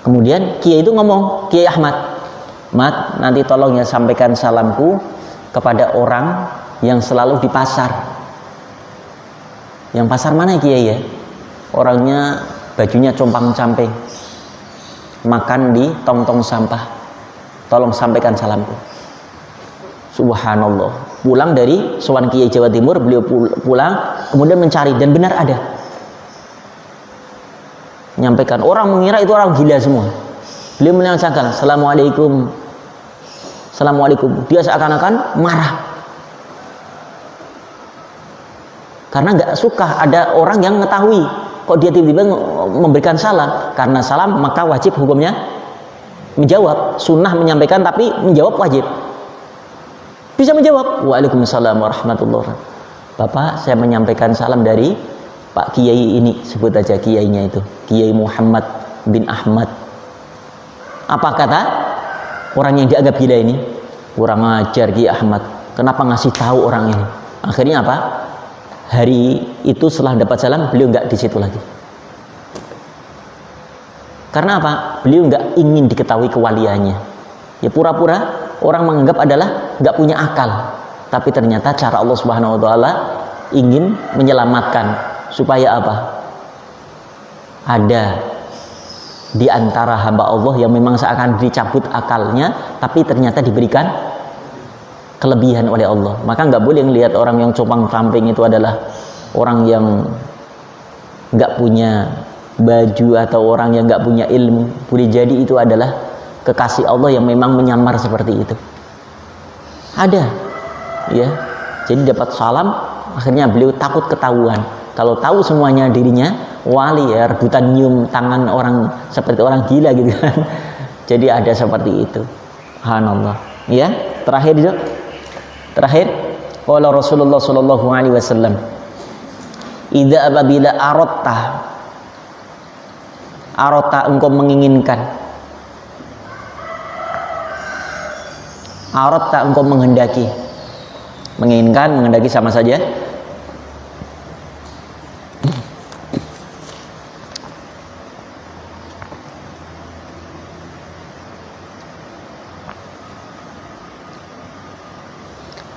Kemudian kiai itu ngomong, Kiai Ahmad, Mat, nanti tolong ya sampaikan salamku kepada orang yang selalu di pasar. Yang pasar mana kiai ya? Orangnya bajunya compang-camping, makan di tong-tong sampah. Tolong sampaikan salamku. Subhanallah, pulang dari sowan kiai Jawa Timur, beliau pulang kemudian mencari, dan benar ada. menyampaikan. Orang mengira itu orang gila semua. Beliau menyampaikan assalamualaikum, assalamualaikum. Dia seakan-akan marah karena nggak suka ada orang yang mengetahui kok dia tiba-tiba memberikan salam. Karena salam maka wajib hukumnya menjawab. Sunnah menyampaikan, tapi menjawab wajib. Bisa menjawab, waalaikumsalam warahmatullahi wabarakatuh. Bapak, saya menyampaikan salam dari Pak Kiai ini, sebut aja kiainya itu, Kiai Muhammad bin Ahmad. Apa kata orang yang dianggap gila ini? Kurang ajar Kiai Ahmad, kenapa ngasih tahu orang ini? Akhirnya apa? Hari itu setelah dapat salam, beliau nggak di situ lagi. Karena apa? Beliau nggak ingin diketahui kewaliannya. Ya pura-pura orang menganggap adalah nggak punya akal. Tapi ternyata cara Allah Subhanahu wa taala ingin menyelamatkan supaya apa? Ada di antara hamba Allah yang memang seakan dicabut akalnya, tapi ternyata diberikan kelebihan oleh Allah. Maka nggak boleh melihat orang yang compang-camping itu adalah orang yang nggak punya baju atau orang yang nggak punya ilmu. Boleh jadi itu adalah kekasih Allah yang memang menyamar seperti itu. Ada, ya. Jadi dapat salam, akhirnya beliau takut ketahuan. Kalau tahu semuanya dirinya wali, ya rebutan nyium tangan orang seperti orang gila gitu kan. Jadi ada seperti itu. Subhanallah. Ya, terakhir itu. Terakhir, qala Rasulullah sallallahu alaihi wasallam, "Idza apabila aratta engkau menginginkan, aratta engkau menghendaki." Menginginkan, menghendaki sama saja.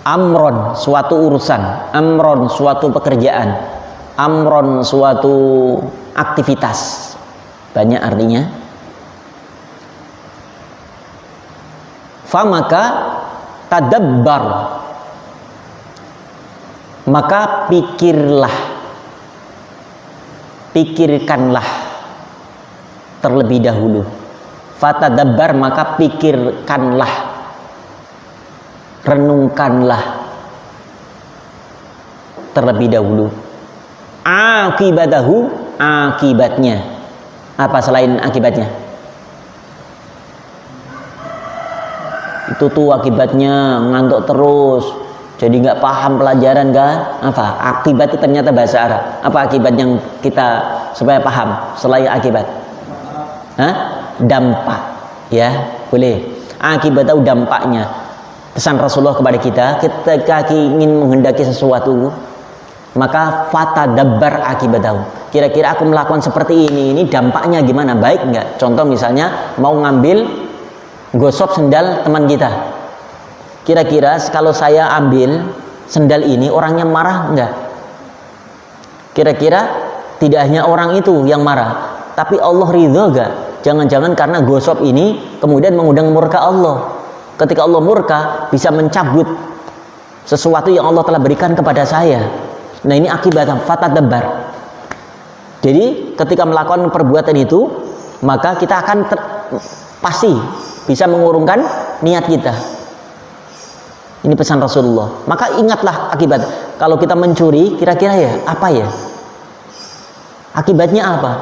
Amron, suatu urusan. Amron, suatu pekerjaan. Amron, suatu aktivitas. Banyak artinya. Famaka tadabbar, maka pikirkanlah terlebih dahulu. Fatadabbar, maka pikirkanlah, renungkanlah terlebih dahulu. Akibatahu, akibatnya. Apa selain akibatnya? Itu tuh akibatnya ngantuk terus, jadi nggak paham pelajaran kan? Apa? Akibat itu ternyata bahasa Arab. Apa akibat yang kita supaya paham selain akibat? Hah? Dampak, ya boleh. Akibat itu dampaknya. Pesan Rasulullah kepada kita, ketika ingin menghendaki sesuatu, maka fatadabbar akibatahu. Kira-kira aku melakukan seperti ini dampaknya gimana? Baik enggak? Contoh misalnya mau ngambil gosok sendal teman kita. Kira-kira kalau saya ambil sendal ini orangnya marah enggak? Kira-kira tidak hanya orang itu yang marah, tapi Allah ridho enggak? Jangan-jangan karena gosok ini kemudian mengundang murka Allah. Ketika Allah murka, bisa mencabut sesuatu yang Allah telah berikan kepada saya. Nah ini akibatnya fatadabbar. Jadi ketika melakukan perbuatan itu, maka kita akan pasti bisa mengurungkan niat kita. Ini pesan Rasulullah. Maka ingatlah akibat. Kalau kita mencuri, kira-kira ya apa ya? Akibatnya apa?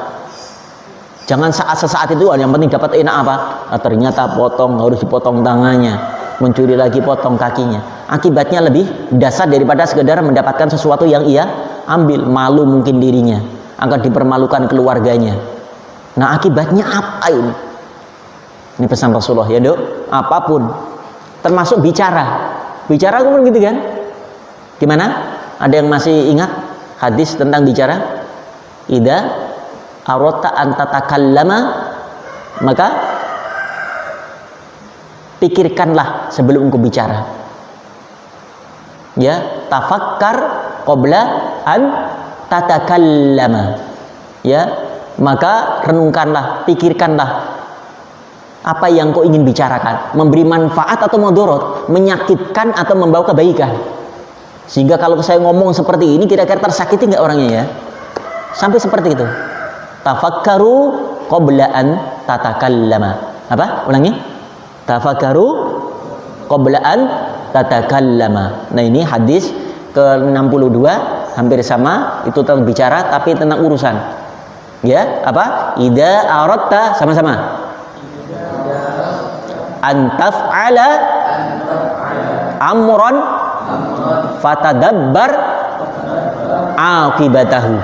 Jangan sesaat itu yang penting dapat enak apa? Nah, ternyata harus dipotong tangannya, mencuri lagi potong kakinya. Akibatnya lebih dasar daripada sekedar mendapatkan sesuatu yang ia ambil. Malu mungkin dirinya, akan dipermalukan keluarganya. Nah akibatnya apa ini? Ini pesan Rasulullah ya dok. Apapun, termasuk bicara. Bicara pun gitu kan? Gimana? Ada yang masih ingat hadis tentang bicara? Idza aradta an tatakallama, maka pikirkanlah sebelum engkau bicara. Ya, tafakkar qabla an tatakallama. Ya, maka renungkanlah, pikirkanlah apa yang kau ingin bicarakan, memberi manfaat atau mudarat, menyakitkan atau membawa kebaikan. Sehingga kalau saya ngomong seperti ini kira-kira tersakiti nggak orangnya ya? Sampai seperti itu. tafakkaru qabla an tatakallama. Apa? Ulangi. Tafakkaru qabla an tatakallama. Nah, ini hadis ke-62 hampir sama, itu tentang bicara tapi tentang urusan. Ya, apa? Idza aradta, sama-sama. Antaf'ala amran fatadabbar akibatahu.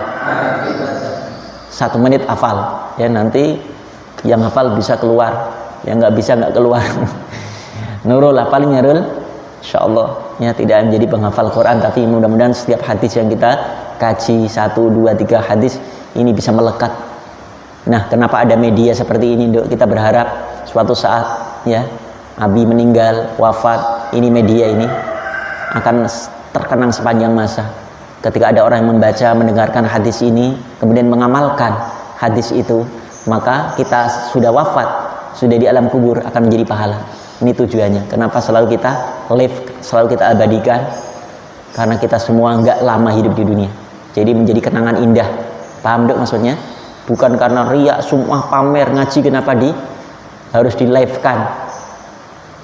1 menit hafal ya, nanti yang hafal bisa keluar, yang nggak bisa nggak keluar. Nurul hafalnya Nurul, insyaallah ya, tidak menjadi penghafal Quran, tapi mudah-mudahan setiap hadis yang kita kaji 1, 2, 3 hadis ini bisa melekat. Nah, kenapa ada media seperti ini, Dok? Kita berharap suatu saat ya Abi meninggal, wafat, ini media ini akan terkenang sepanjang masa. Ketika ada orang yang membaca, mendengarkan hadis ini, kemudian mengamalkan hadis itu, maka kita sudah wafat, sudah di alam kubur, akan menjadi pahala. Ini tujuannya. Kenapa selalu kita live, selalu kita abadikan? Karena kita semua nggak lama hidup di dunia. Jadi menjadi kenangan indah. Paham, Dok, maksudnya? Bukan karena riak, sum'ah, pamer, ngaji, kenapa harus di live-kan.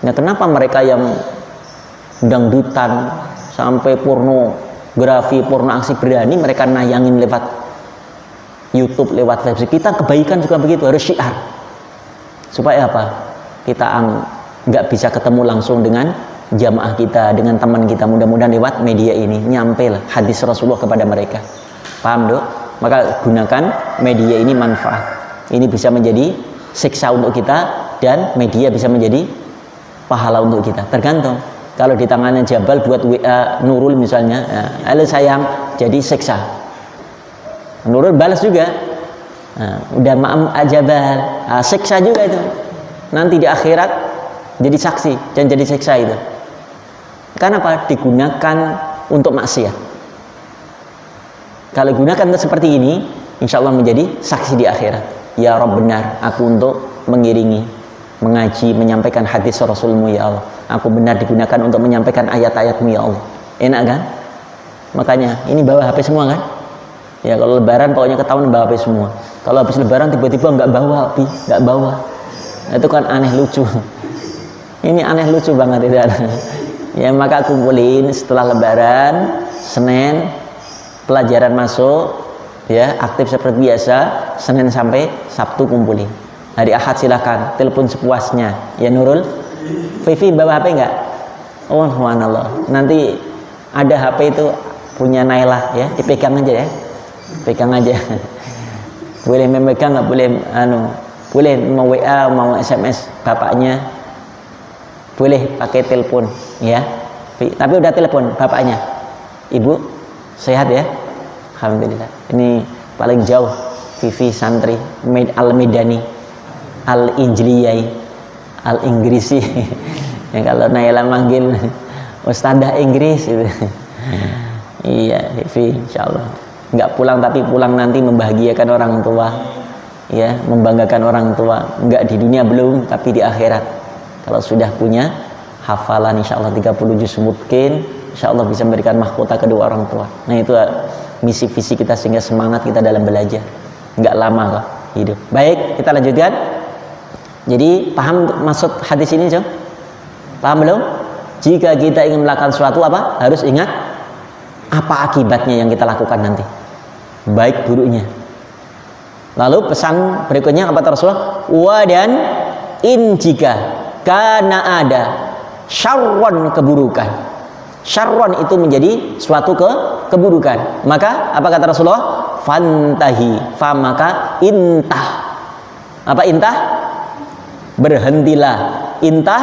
Nah, kenapa mereka yang dangdutan sampai pornografi, porno aksi berani mereka nayangin lewat YouTube, lewat web. Kita kebaikan juga begitu, harus syiar. Supaya apa? Kita nggak bisa ketemu langsung dengan jamaah kita, dengan teman kita. Mudah-mudahan lewat media ini nyampe lah hadis Rasulullah kepada mereka. Paham, Dok? Maka gunakan media ini manfaat. Ini bisa menjadi siksa untuk kita, dan media bisa menjadi pahala untuk kita. Tergantung. Kalau di tangannya Jabal buat WA Nurul misalnya, halo sayang, jadi siksa. Nurul balas juga. Udah maaf Jabal, siksa juga itu. Nanti di akhirat jadi saksi dan jadi siksa itu. Kenapa? Digunakan untuk maksiat. Kalau gunakan seperti ini, insya Allah menjadi saksi di akhirat. Ya Rabb, benar aku untuk mengiringi, mengaji, menyampaikan hadis Rasulmu ya Allah. Aku benar digunakan untuk menyampaikan ayat-ayatmu ya Allah. Enak kan? Makanya ini bawa HP semua kan? Ya kalau lebaran pokoknya ketahuan bawa HP semua. Kalau habis lebaran tiba-tiba nggak bawa HP, nggak bawa. Itu kan aneh lucu. Ini aneh lucu banget itu. Ya maka kumpulin setelah lebaran, Senin pelajaran masuk, ya aktif seperti biasa, Senin sampai Sabtu kumpulin. Hari Ahad silakan telepon sepuasnya. Ya Nurul, Vivi bawa HP enggak? Oh subhanallah. Nanti ada HP itu punya Naila ya, dipegang aja ya, pegang aja. Boleh memegang nggak boleh boleh mau WA mau SMS bapaknya, boleh pakai telepon ya. Tapi udah telepon bapaknya, ibu sehat ya, alhamdulillah. Ini paling jauh Vivi santri Al-Medani, Al-Injliyai, Al-Ingrisi. Ya kalau Naila manggil Ustadzah Inggris itu. Iya, Vivi insyaallah nggak pulang, tapi pulang nanti membahagiakan orang tua, ya membanggakan orang tua. Nggak di dunia belum, tapi di akhirat kalau sudah punya hafalan insyaallah 30 juz mungkin, insyaallah bisa memberikan mahkota kedua orang tua. Nah itu misi visi kita sehingga semangat kita dalam belajar. Nggak lama kok hidup. Baik, kita lanjutkan. Jadi paham maksud hadis ini, Jom? Paham belum? Jika kita ingin melakukan sesuatu apa? Harus ingat apa akibatnya yang kita lakukan nanti, baik buruknya. Lalu pesan berikutnya apa Rasulullah? Wa dan in jika kana ada syarron, keburukan. Syarron itu menjadi suatu keburukan. Maka apa kata Rasulullah? Fantahi, fa maka intah. Apa intah? Berhentilah. Intah,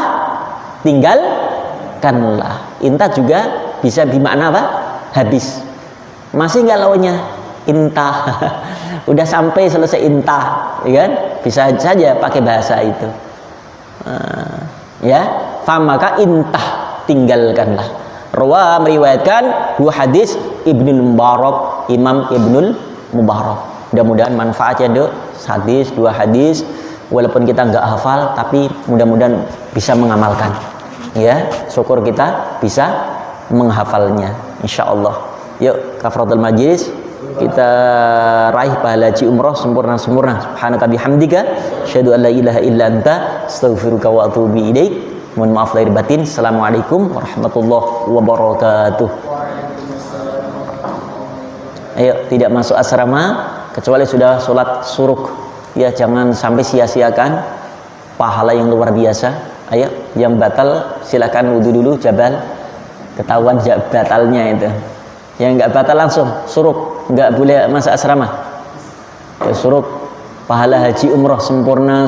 tinggalkanlah. Intah juga bisa bermakna apa? Habis. Masih nggak launya? Intah. Udah sampai selesai intah, ya kan? Bisa saja pakai bahasa itu. Ya, fa maka intah, tinggalkanlah. Rawa meriwayatkan dua hadis Ibnul Mubarak, Imam Ibnul Mubarak. Mudah-mudahan manfaatnya Dok, hadis, dua hadis, walaupun kita nggak hafal tapi mudah-mudahan bisa mengamalkan. Ya, syukur kita bisa menghafalnya insyaallah. Yuk kafaratul majlis, kita raih pahala haji umroh sempurna-sempurna. Subhanaka bihamdika asyhadu an la ilaha illa anta astaghfiruka wa atubu ilaik. Mohon maaf lahir batin. Assalamualaikum warahmatullahi wabarakatuh. Ayo, tidak masuk asrama kecuali sudah sholat suruk. Ya, jangan sampai sia-siakan pahala yang luar biasa. Ayo, yang batal silakan wudhu dulu, jabal. Ketahuan batalnya itu. Yang enggak batal langsung suruk, enggak boleh masuk asrama. Ya, suruk pahala haji umroh sempurna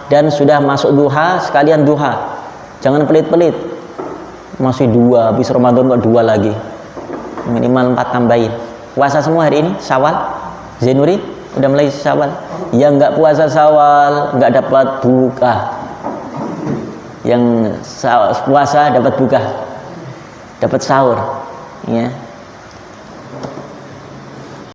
dan sudah masuk duha sekalian duha. Jangan pelit-pelit. Masih 2, habis Ramadan kok 2 lagi. Minimal 4 tambahin. Puasa semua hari ini Syawal. Zainuri udah mulai Syawal. Yang enggak puasa Syawal enggak dapat buka. Yang puasa dapat buka. Dapat sahur, ya.